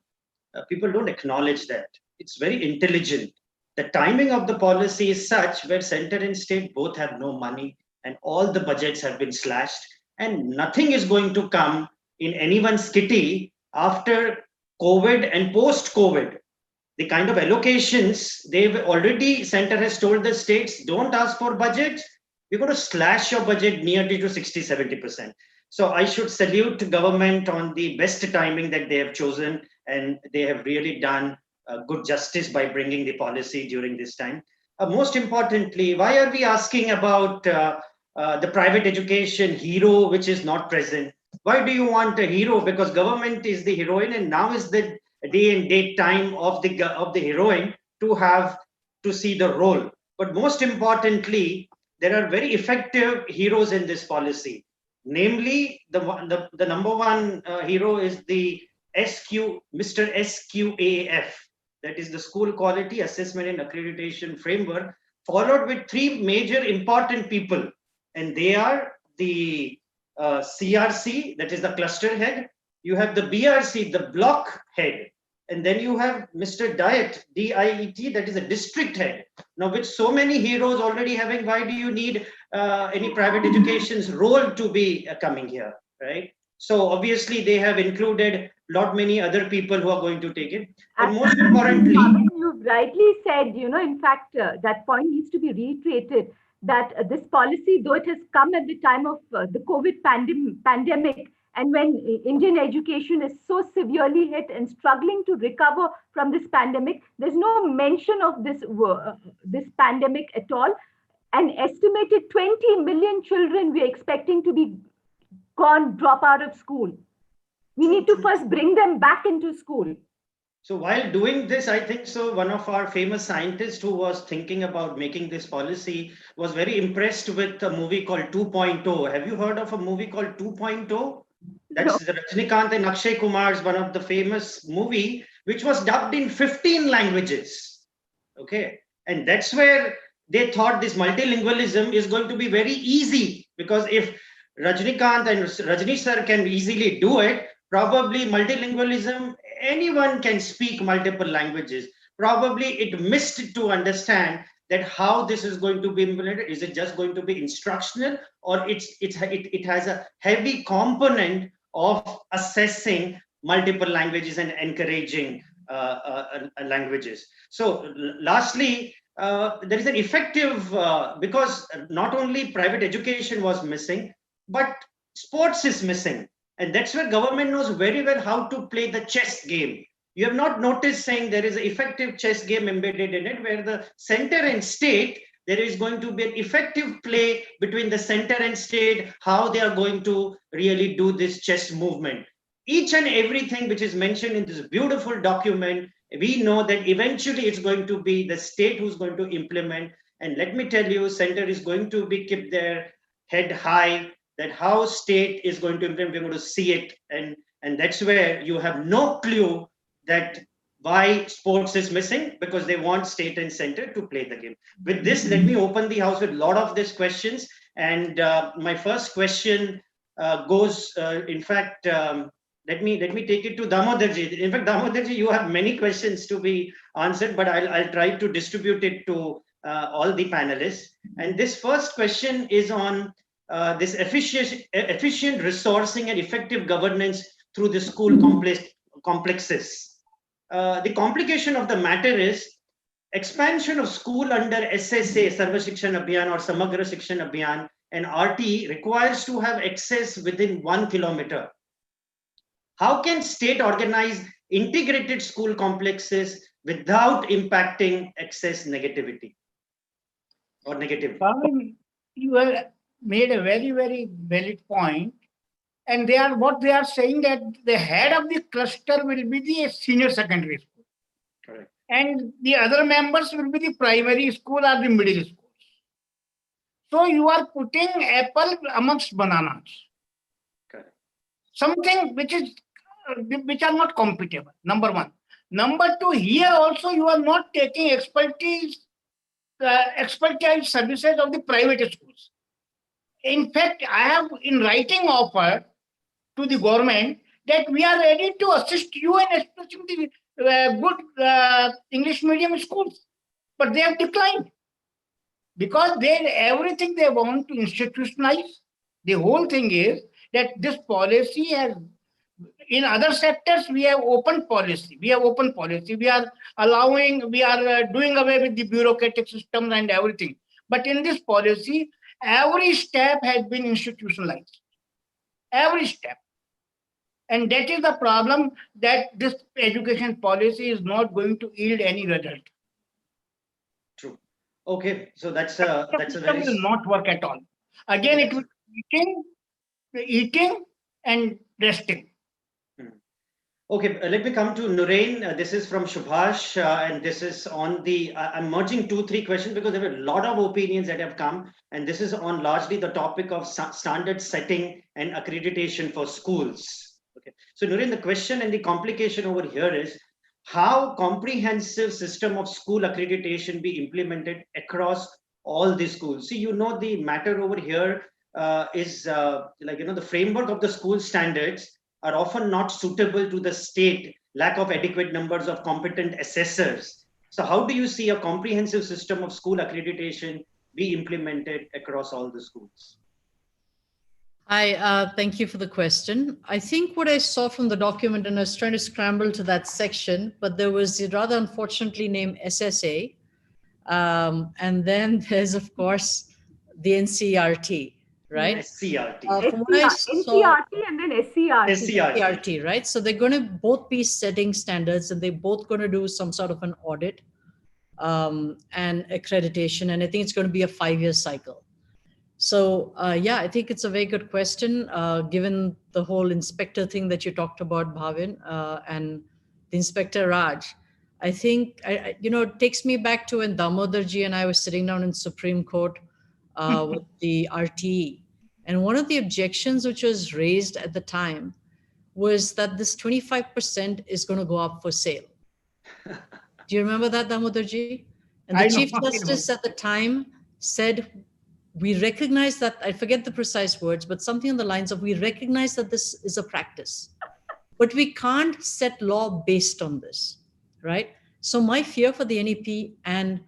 People don't acknowledge that. It's very intelligent. The timing of the policy is such where center and state both have no money and all the budgets have been slashed and nothing is going to come in anyone's kitty after COVID and post-COVID. The kind of allocations they've already, center has told the states, don't ask for budgets. We're going to slash your budget nearly to 60-70%. So I should salute government on the best timing that they have chosen, and they have really done good justice by bringing the policy during this time. Most importantly, why are we asking about the private education hero which is not present? Why do you want a hero? Because government is the heroine, and now is the day and date time of the heroine to see the role. But most importantly, there are very effective heroes in this policy. Namely, the number one hero is the Mr. SQAF, that is the School Quality Assessment and Accreditation Framework, followed with 3 major important people. And they are the CRC, that is the cluster head. You have the BRC, the block head. And then you have Mr. Diet, DIET, that is a district head. Now, with so many heroes already having, why do you need any private education's role to be coming here, right? So obviously they have included many other people who are going to take it. And most importantly, you've rightly said, you know, in fact, that point needs to be reiterated, that this policy, though it has come at the time of the COVID pandemic, and when Indian education is so severely hit and struggling to recover from this pandemic, there's no mention of this pandemic at all. An estimated 20 million children we're expecting to be drop out of school. We need to first bring them back into school. So while doing this, I think so one of our famous scientists who was thinking about making this policy was very impressed with a movie called 2.0. Have you heard of a movie called 2.0? That's the Rajnikant and Akshay Kumar's one of the famous movie, which was dubbed in 15 languages. Okay. And that's where they thought this multilingualism is going to be very easy, because if Rajnikant and Rajni sir can easily do it, probably multilingualism, anyone can speak multiple languages. Probably it missed to understand that how this is going to be implemented. Is it just going to be instructional, or it has a heavy component of assessing multiple languages and encouraging languages. So lastly, there is an effective, because not only private education was missing, but sports is missing. And that's where government knows very well how to play the chess game. You have not noticed saying there is an effective chess game embedded in it, where the center and state there is going to be an effective play between the center and state, how they are going to really do this chess movement. Each and everything which is mentioned in this beautiful document, we know that eventually it's going to be the state who's going to implement. And let me tell you, center is going to be keep their head high, that how state is going to implement, we're going to see it. And that's where you have no clue that why sports is missing, because they want state and center to play the game. With this, let me open the house with a lot of these questions. And my first question goes, in fact, let me take it to Damodarji. In fact, Damodarji, you have many questions to be answered, but I'll try to distribute it to all the panelists. And this first question is on this efficient resourcing and effective governance through the school complexes. The complication of the matter is expansion of school under SSA, Sarva Shikshan Abhiyan or Samagra Shikshan Abhiyan, and RT requires to have access within 1 kilometer. How can state organize integrated school complexes without impacting access negativity or negative? You have made a very, very valid point. And what they are saying that the head of the cluster will be the senior secondary school. Correct. And the other members will be the primary school or the middle school. So you are putting apple amongst bananas. Correct. Something which are not compatible. Number one. Number two, here also you are not taking expertise services of the private schools. In fact, I have in writing offer to the government that we are ready to assist you in establishing the good English medium schools, but they have declined because everything they want to institutionalize. The whole thing is that this policy has, in other sectors, we have open policy. We are doing away with the bureaucratic systems and everything. But in this policy, every step has been institutionalized. Every step. And that is the problem, that this education policy is not going to yield any result. True. Okay, so that's a very... will not work at all. Again, it will be eating and resting. Okay, let me come to Nurain. This is from Subhash, and this is on the, I'm merging 2-3 questions because there were a lot of opinions that have come, and this is on largely the topic of standard setting and accreditation for schools. Okay, so Nurain, the question and the complication over here is, how comprehensive system of school accreditation be implemented across all the schools? See, the matter over here is the framework of the school standards are often not suitable to the state, lack of adequate numbers of competent assessors. So how do you see a comprehensive system of school accreditation be implemented across all the schools? Hi, thank you for the question. I think what I saw from the document, and I was trying to scramble to that section, but there was the rather unfortunately named SSA. And then there's, of course, the NCERT, right? SCRT. NCERT and then SCRT. SCRT, right? So they're going to both be setting standards, and they're both going to do some sort of an audit and accreditation. And I think it's going to be a 5-year cycle. So yeah, I think it's a very good question, given the whole inspector thing that you talked about, Bhavin, and the Inspector Raj. I think, it takes me back to when Damodarji and I were sitting down in Supreme Court with the RTE. And one of the objections which was raised at the time was that this 25% is going to go up for sale. Do you remember that, Damodarji? And the Chief Justice at the time said, we recognize that, I forget the precise words, but something on the lines of, we recognize that this is a practice, but we can't set law based on this, right? So my fear for the NEP and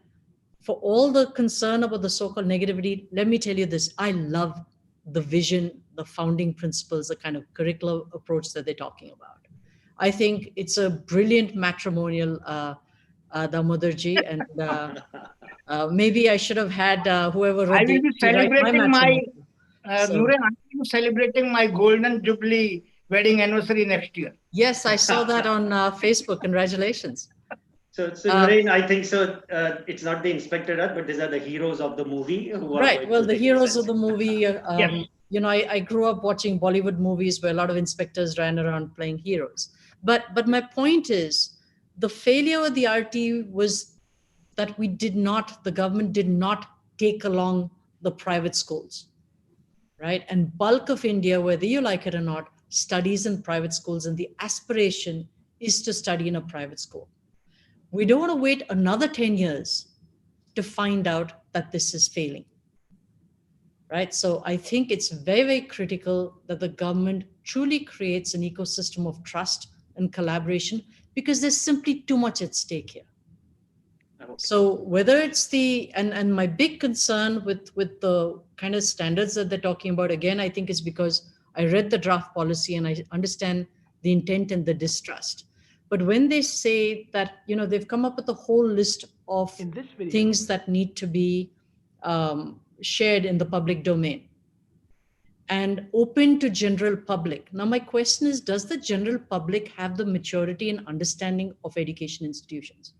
for all the concern about the so-called negativity, let me tell you this, I love the vision, the founding principles, the kind of curricular approach that they're talking about. I think it's a brilliant matrimonial, Damodarji, and maybe I should have had whoever wrote I will be celebrating Nurain, I will be celebrating my golden jubilee wedding anniversary next year. Yes, I saw that on Facebook. Congratulations. So Lorraine, I think so. It's not the Inspector Raj, but these are the heroes of the movie who are Right. going Well, to the take heroes sense. of the movie, Yes. you know, I grew up watching Bollywood movies where a lot of inspectors ran around playing heroes. But my point is, the failure of the RT was that the government did not take along the private schools, right? And bulk of India, whether you like it or not, studies in private schools, and the aspiration is to study in a private school. We don't want to wait another 10 years to find out that this is failing, right? So I think it's very, very critical that the government truly creates an ecosystem of trust and collaboration, because there's simply too much at stake here. Okay. So whether it's and my big concern with the kind of standards that they're talking about, again, I think is because I read the draft policy and I understand the intent and the distrust. But when they say that, you know, they've come up with a whole list of things that need to be shared in the public domain and open to general public. Now, my question is, does the general public have the maturity and understanding of education institutions?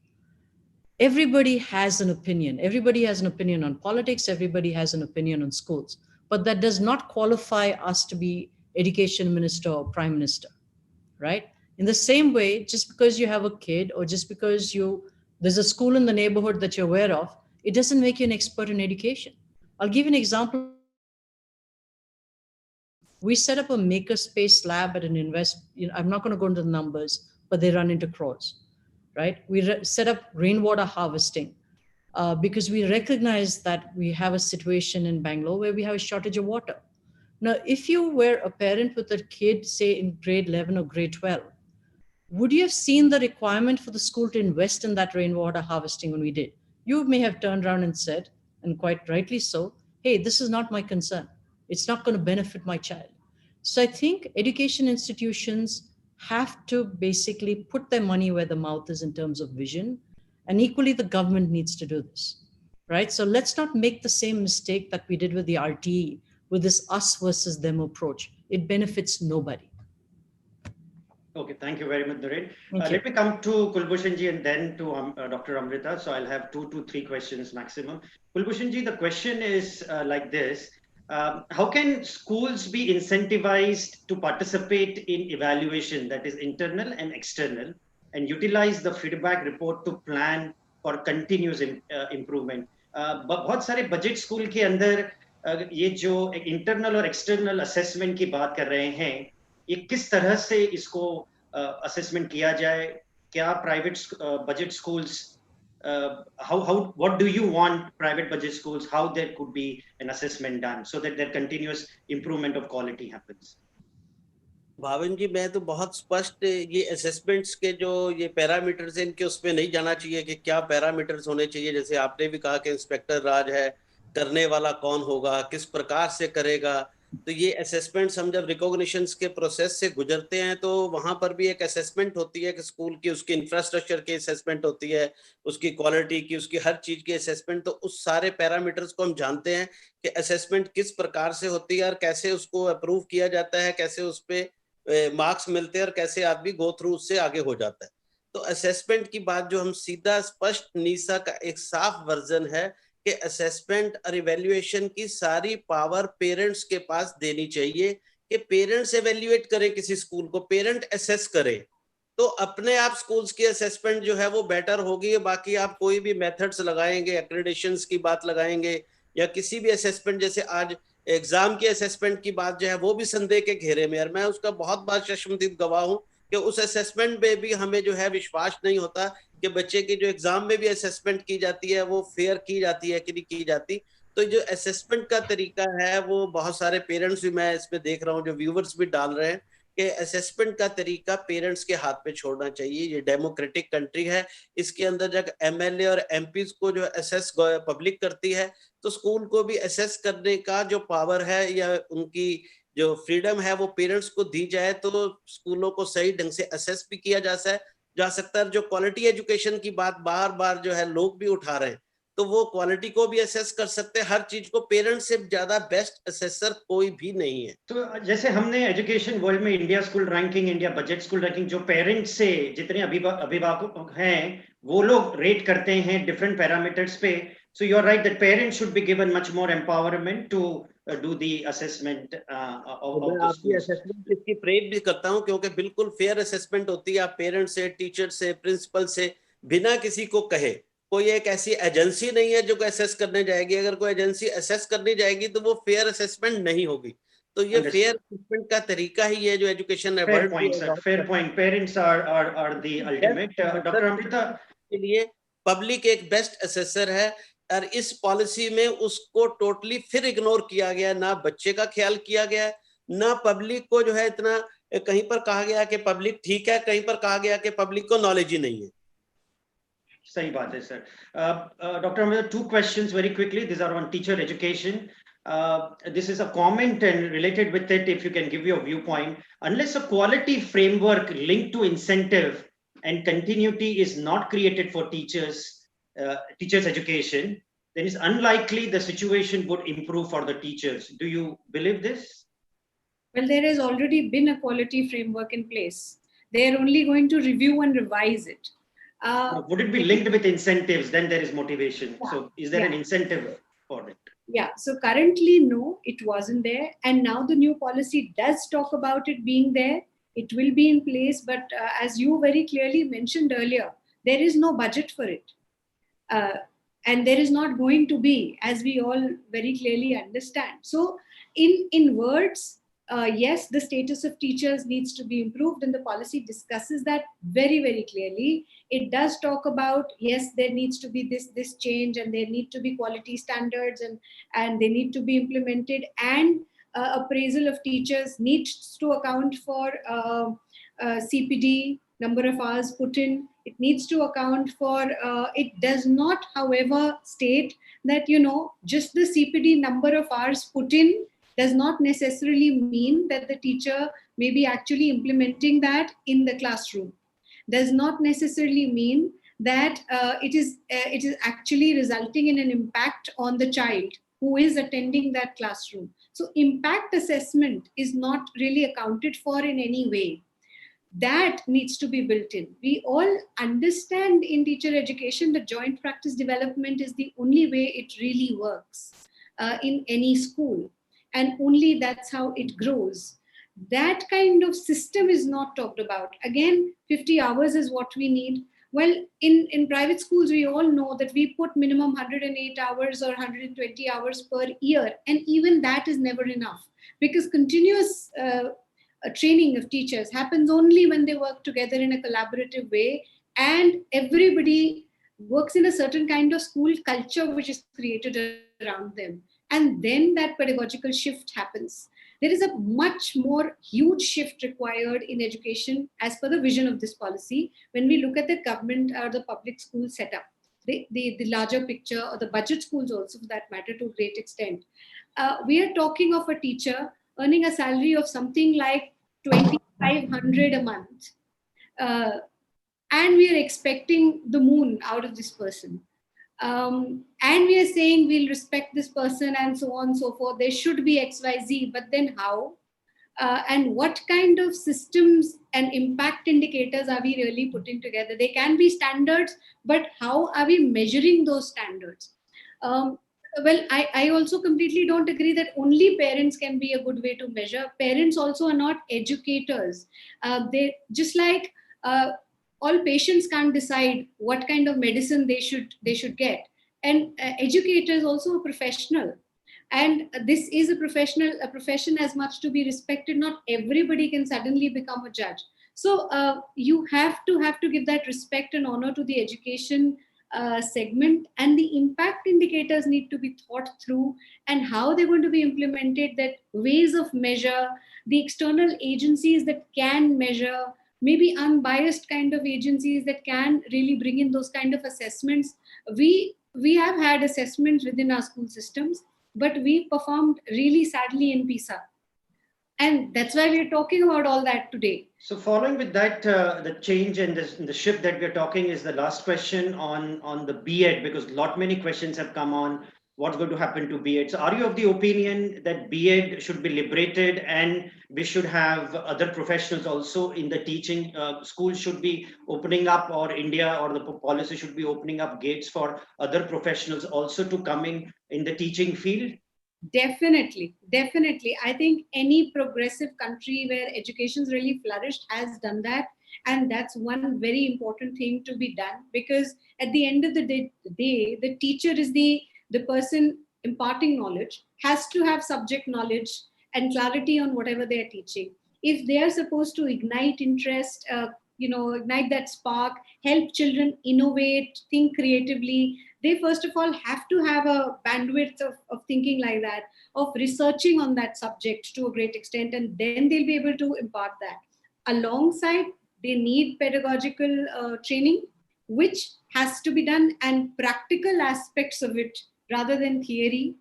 Everybody has an opinion. Everybody has an opinion on politics. Everybody has an opinion on schools. But that does not qualify us to be education minister or prime minister, right? In the same way, just because you have a kid or just because there's a school in the neighborhood that you're aware of, it doesn't make you an expert in education. I'll give you an example. We set up a makerspace lab at an I'm not going to go into the numbers, but they run into crores, right? We set up rainwater harvesting because we recognize that we have a situation in Bangalore where we have a shortage of water. Now, if you were a parent with a kid, say in grade 11 or grade 12, would you have seen the requirement for the school to invest in that rainwater harvesting when we did? You may have turned around and said, and quite rightly so, hey, this is not my concern. It's not going to benefit my child. So I think education institutions have to basically put their money where the mouth is in terms of vision. And equally, the government needs to do this, right? So let's not make the same mistake that we did with the RTE, with this us versus them approach. It benefits nobody. Okay, thank you very much, Naren. Thank you. Let me come to Kulbhushanji and then to Dr. Amrita. So I'll have 2 to 3 questions maximum. Kulbhushanji, the question is like this. How can schools be incentivized to participate in evaluation, that is internal and external, and utilize the feedback report to plan for continuous improvement? बहुत सारे budget school के अंदर ये जो internal और external assessment की बात कर रहे हैं, ये किस तरह से इसको असेसमेंट किया जाए? क्या private budget schools what do you want private budget schools, how there could be an assessment done so that their continuous improvement of quality happens? भावन जी, मैं तो बहुत स्पष्ट ये असेसमेंट्स के जो ये पैरामीटर्स हैं इनके उसमें नहीं जाना चाहिए कि क्या पैरामीटर्स होने चाहिए। जैसे आपने भी कहा कि इंस्पेक्टर राज है, करने वाला कौन होगा, किस प्रकार से करेगा। तो ये असेसमेंट्स हम जब रिकॉग्निशंस के प्रोसेस से गुजरते हैं तो वहां पर भी एक असेसमेंट होती है कि स्कूल की, उसकी इंफ्रास्ट्रक्चर की असेसमेंट होती है, उसकी क्वालिटी की, उसकी हर चीज की असेसमेंट। तो उस सारे पैरामीटर्स को हम जानते हैं कि असेसमेंट किस प्रकार से होती है और कैसे उसको अप्रूव किया जाता है, कैसे उस पर मार्क्स मिलते हैं और कैसे आदमी गो थ्रू उससे आगे हो जाता है। तो असेसमेंट की बात जो हम सीधा स्पष्ट नीसा का एक साफ वर्जन है कि असेसमेंट और इवैल्यूएशन की सारी पावर पेरेंट्स के पास देनी चाहिए कि पेरेंट्स इवैल्यूएट करें किसी स्कूल को, पेरेंट असेस करें, तो अपने आप स्कूल्स की असेसमेंट जो है वो बेटर होगी। बाकी आप कोई भी मेथड्स लगाएंगे, एक्रेडिशंस की बात लगाएंगे या किसी भी असेसमेंट, जैसे आज एग्जाम की असेसमेंट की बात जो है वो भी संदेह के घेरे में, और मैं उसका बहुत बार चश्मदीद गवाह हूं कि उस असेसमेंट में भी हमें जो है विश्वास नहीं होता कि बच्चे की जो एग्जाम में भी असेसमेंट की जाती है वो फेयर की जाती है कि नहीं की जाती। तो जो असेसमेंट का तरीका है वो बहुत सारे पेरेंट्स भी, मैं इसमें देख रहा हूँ जो व्यूवर्स भी डाल रहे हैं, कि असेसमेंट का तरीका पेरेंट्स के हाथ पे छोड़ना चाहिए। ये डेमोक्रेटिक कंट्री है, इसके अंदर जब एमएलए और एमपीज को जो असेस पब्लिक करती है तो स्कूल को भी असेस करने का जो पावर है या उनकी जो फ्रीडम है वो पेरेंट्स को दी जाए तो स्कूलों को सही ढंग से असेस भी किया जा सकता है। जो क्वालिटी एजुकेशन की बात बार बार जो है लोग भी उठा रहे हैं, तो वो क्वालिटी को भी असेस कर सकते हैं। हर चीज को पेरेंट्स से ज्यादा बेस्ट असेसर कोई भी नहीं है। तो जैसे हमने एजुकेशन वर्ल्ड में India school ranking, India budget school ranking, जो पेरेंट्स से जितने अभिभावक हैं वो लोग रेट करते हैं डिफरेंट पैरामीटर्स पे। So you are right that parents should be given much more empowerment to do the assessment of मैं द आपकी स्कूल्स। असेसमेंट इसकी प्रेज भी करता हूं, क्योंकि बिल्कुल फेयर असेसमेंट होती है। आप पेरेंट्स से, टीचर से, प्रिंसिपल से बिना किसी को कहे, कोई एक ऐसी एजेंसी नहीं है जो असेस करने जाएगी। अगर कोई एजेंसी असेस करने जाएगी तो वो फेयर असेसमेंट नहीं होगी। तो ये फेयर असेसमेंट का तरीका ही है जो education Fair award point, sir. Fair point. Parents are the ultimate. Dr. Amrita, के लिए पब्लिक एक बेस्ट असेसर है, और इस पॉलिसी में उसको टोटली फिर इग्नोर किया गया। ना बच्चे का ख्याल किया गया, ना पब्लिक को जो है इतना, कहीं पर कहा गया कि पब्लिक ठीक है, कहीं पर कहा गया कि पब्लिक को नॉलेज ही नहीं है। सही बात है sir. Dr. Amrita, two questions very quickly. These are on teacher education. This is a comment and related with it, if you can give your viewpoint. Unless a quality framework linked to incentive and continuity is not created for teachers education, then it's unlikely the situation would improve for the teachers. Do you believe this? Well, there has already been a quality framework in place. They are only going to review and revise it. Would it be linked with incentives? Then there is motivation. Yeah, So is there an yeah. incentive for it? Yeah, so currently, no, it wasn't there. And now the new policy does talk about it being there. It will be in place. But as you very clearly mentioned earlier, there is no budget for it. And there is not going to be, as we all very clearly understand. So in words, yes, the status of teachers needs to be improved, and the policy discusses that very, very clearly. It does talk about, yes, there needs to be this change, and there need to be quality standards, and they need to be implemented, and appraisal of teachers needs to account for CPD, number of hours put in. It needs to account for, it does not, however, state that, just the CPD number of hours put in does not necessarily mean that the teacher may be actually implementing that in the classroom. Does not necessarily mean that it is actually resulting in an impact on the child who is attending that classroom. So impact assessment is not really accounted for in any way. That needs to be built in. We all understand in teacher education that joint practice development is the only way it really works in any school, and only that's how it grows. That kind of system is not talked about. Again, 50 hours is what we need. Well, in private schools, we all know that we put minimum 108 hours or 120 hours per year, and even that is never enough, because continuous training of teachers happens only when they work together in a collaborative way, and everybody works in a certain kind of school culture which is created around them, and then that pedagogical shift happens. There is a much more huge shift required in education as per the vision of this policy when we look at the government or the public school setup, the larger picture, or the budget schools also for that matter to a great extent. We are talking of a teacher earning a salary of something like 2,500 a month. And we are expecting the moon out of this person. And we are saying we'll respect this person and so on and so forth. There should be XYZ, but then how? And what kind of systems and impact indicators are we really putting together? They can be standards, but how are we measuring those standards? Well, I also completely don't agree that only parents can be a good way to measure. Parents also are not educators. They just like all patients can't decide what kind of medicine they should get. And educator is also a professional. And this is a profession as much to be respected. Not everybody can suddenly become a judge. So you have to give that respect and honor to the education segment, and the impact indicators need to be thought through, and how they're going to be implemented, that ways of measure, the external agencies that can measure, maybe unbiased kind of agencies that can really bring in those kind of assessments. We have had assessments within our school systems, but we performed really sadly in PISA. And that's why we're talking about all that today. So following with that, the change and the shift that we're talking is the last question on the B.Ed, because many questions have come on what's going to happen to B.Ed. So are you of the opinion that B.Ed should be liberated and we should have other professionals also in the teaching? Schools should be opening up, or India or the policy should be opening up gates for other professionals also to come in the teaching field? Definitely, definitely. I think any progressive country where education's really flourished has done that. And that's one very important thing to be done, because at the end of the day, the teacher is the person imparting knowledge, has to have subject knowledge and clarity on whatever they're teaching. If they are supposed to ignite interest, ignite that spark, help children innovate, think creatively, they first of all have to have a bandwidth of thinking like that, of researching on that subject to a great extent, and then they'll be able to impart that. Alongside, they need pedagogical training, which has to be done, and practical aspects of it rather than theory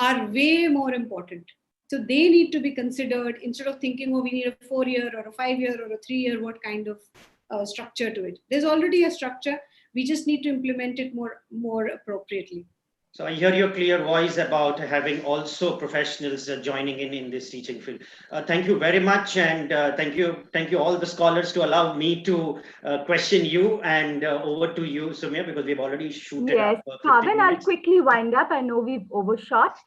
are way more important. So they need to be considered instead of thinking, oh, we need a 4-year or a 5-year or a 3-year, what kind of structure to it. There's already a structure. We just need to implement it more appropriately. So I hear your clear voice about having also professionals joining in this teaching field. Thank you very much, and thank you all the scholars to allow me to question you, and over to you, Sumya, because we've already shooted Yes, up 15 Pavan, I'll minutes. quickly wind up. I know we've overshot.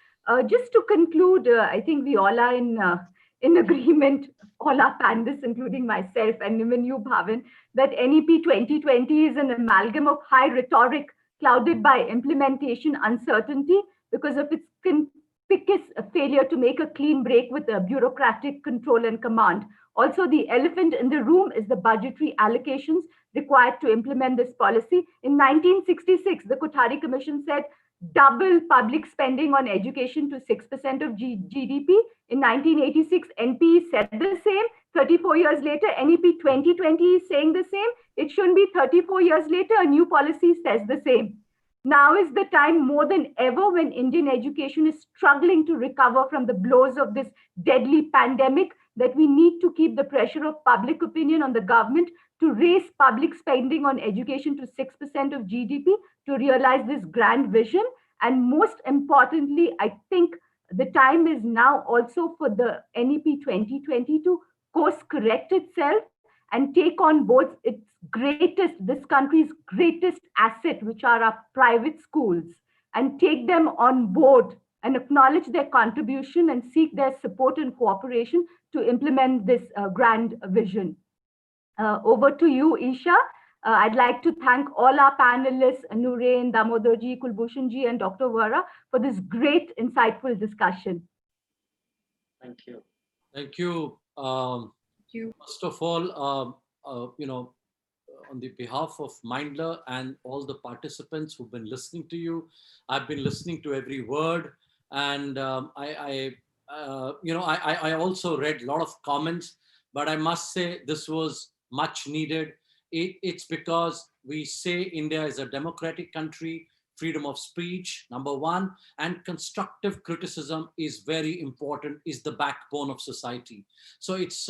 Just to conclude, I think we all are in agreement, all our panelists, including myself and even you, Bhavan, that NEP 2020 is an amalgam of high rhetoric clouded by implementation uncertainty because of its conspicuous failure to make a clean break with bureaucratic control and command. Also, the elephant in the room is the budgetary allocations required to implement this policy. In 1966, the Kothari Commission said double public spending on education to 6% of GDP. In 1986, NP said the same. 34 years later, NEP 2020 is saying the same. It shouldn't be 34 years later, a new policy says the same. Now is the time more than ever, when Indian education is struggling to recover from the blows of this deadly pandemic, that we need to keep the pressure of public opinion on the government to raise public spending on education to 6% of GDP to realize this grand vision. And most importantly, I think the time is now also for the NEP 2020 to course correct itself and take on board this country's greatest asset, which are our private schools, and take them on board and acknowledge their contribution and seek their support and cooperation to implement this grand vision. Over to you, Isha. I'd like to thank all our panelists, Nurain, Damodarji, Kulbhushanji, and Dr. Vora, for this great, insightful discussion. Thank you. Thank you. First of all, on the behalf of Mindler and all the participants who've been listening to you, I've been listening to every word, and I also read a lot of comments, but I must say this was much needed. It's because we say India is a democratic country, freedom of speech, number one, and constructive criticism is very important, is the backbone of society. So it's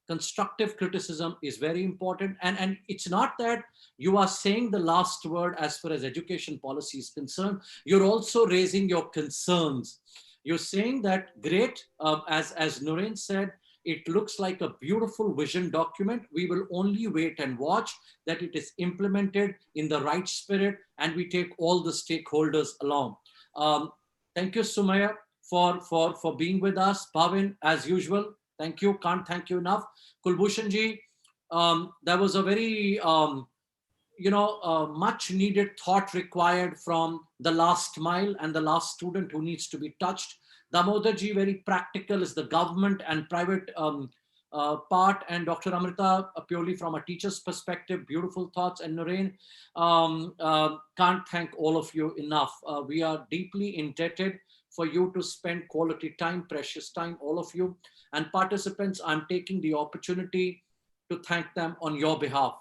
constructive criticism is very important. And it's not that you are saying the last word as far as education policy is concerned. You're also raising your concerns. You're saying that great, as Nurain said, it looks like a beautiful vision document. We will only wait and watch that it is implemented in the right spirit and we take all the stakeholders along. Thank you, Sumaya, for being with us. Bhavin, as usual, thank you. Can't thank you enough. Kulbhushanji, there was a very much needed thought required from the last mile and the last student who needs to be touched. Damodarji, very practical, is the government and private part, and Dr. Amrita, purely from a teacher's perspective, beautiful thoughts, and Nurain, can't thank all of you enough. We are deeply indebted for you to spend quality time, precious time, all of you. And participants, I'm taking the opportunity to thank them on your behalf.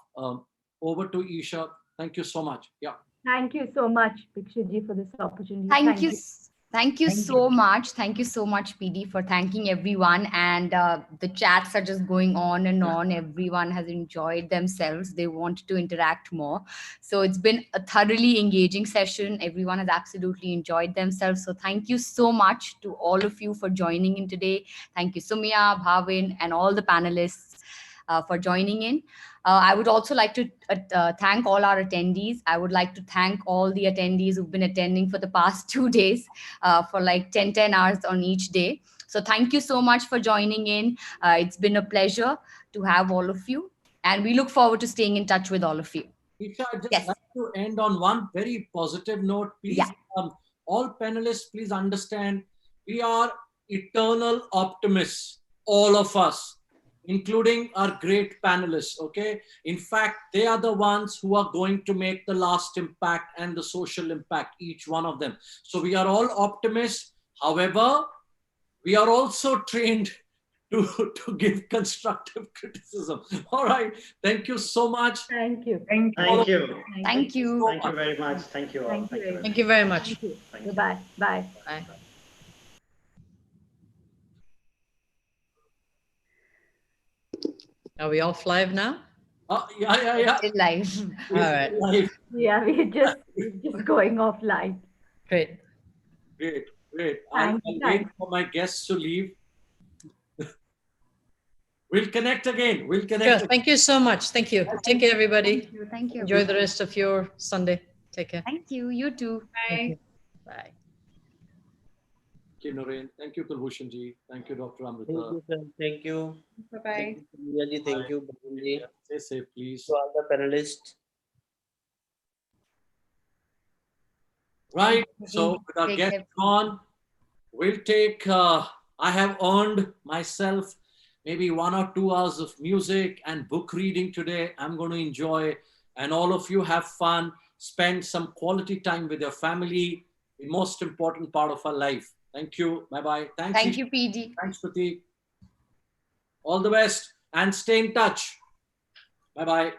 Over to Isha. Thank you so much. Yeah. Thank you so much, Bhikshitji, for this opportunity. Thank you. Thank you Thank so much. Thank you so much, PD, for thanking everyone. And the chats are just going on and on. Everyone has enjoyed themselves. They want to interact more. So it's been a thoroughly engaging session. Everyone has absolutely enjoyed themselves. So thank you so much to all of you for joining in today. Thank you, Sumya, Bhavin, and all the panelists for joining in. I would also like to thank all our attendees. I would like to thank all the attendees who've been attending for the past 2 days for like 10 hours on each day. So thank you so much for joining in. It's been a pleasure to have all of you. And we look forward to staying in touch with all of you. Isha, I'd just Yes. like to end on one very positive note. Please, Yeah. all panelists, please understand, we are eternal optimists, all of us, including our great panelists, okay? In fact, they are the ones who are going to make the last impact and the social impact, each one of them. So we are all optimists. However, we are also trained to give constructive criticism. All right. Thank you so much. Thank you. Thank you. Thank you. Thank you. Thank you very much. Thank you all. Thank you very much. Thank you very much. Thank you. Thank you. Bye-bye. Bye. Bye. Are we off live now? Yeah. In life. All right. Live. Yeah, we're just going offline. Great. Great. Thank I'll you. wait for my guests to leave. We'll connect again. We'll connect. Sure. Again. Thank you so much. Thank you. Take care, everybody. Thank you. Thank you. Enjoy the rest of your Sunday. Take care. Thank you. You too. Thank you. Bye. Thank you, Noreen. Thank you, Kulbhushan ji. Thank you, Dr. Amrita. Thank you, sir. Thank you. Bye-bye. Thank you, Soumya ji. Thank Bye. you, Bhavin ji. Stay safe, please. To all the panelists. Right. So with our Take guests care. on, we'll take, I have earned myself maybe 1 or 2 hours of music and book reading today. I'm going to enjoy, and all of you have fun, spend some quality time with your family, the most important part of our life. Thank you. Bye-bye. Thanks. Thank Isha. you, PD. Thanks, Prateek. All the best and stay in touch. Bye-bye.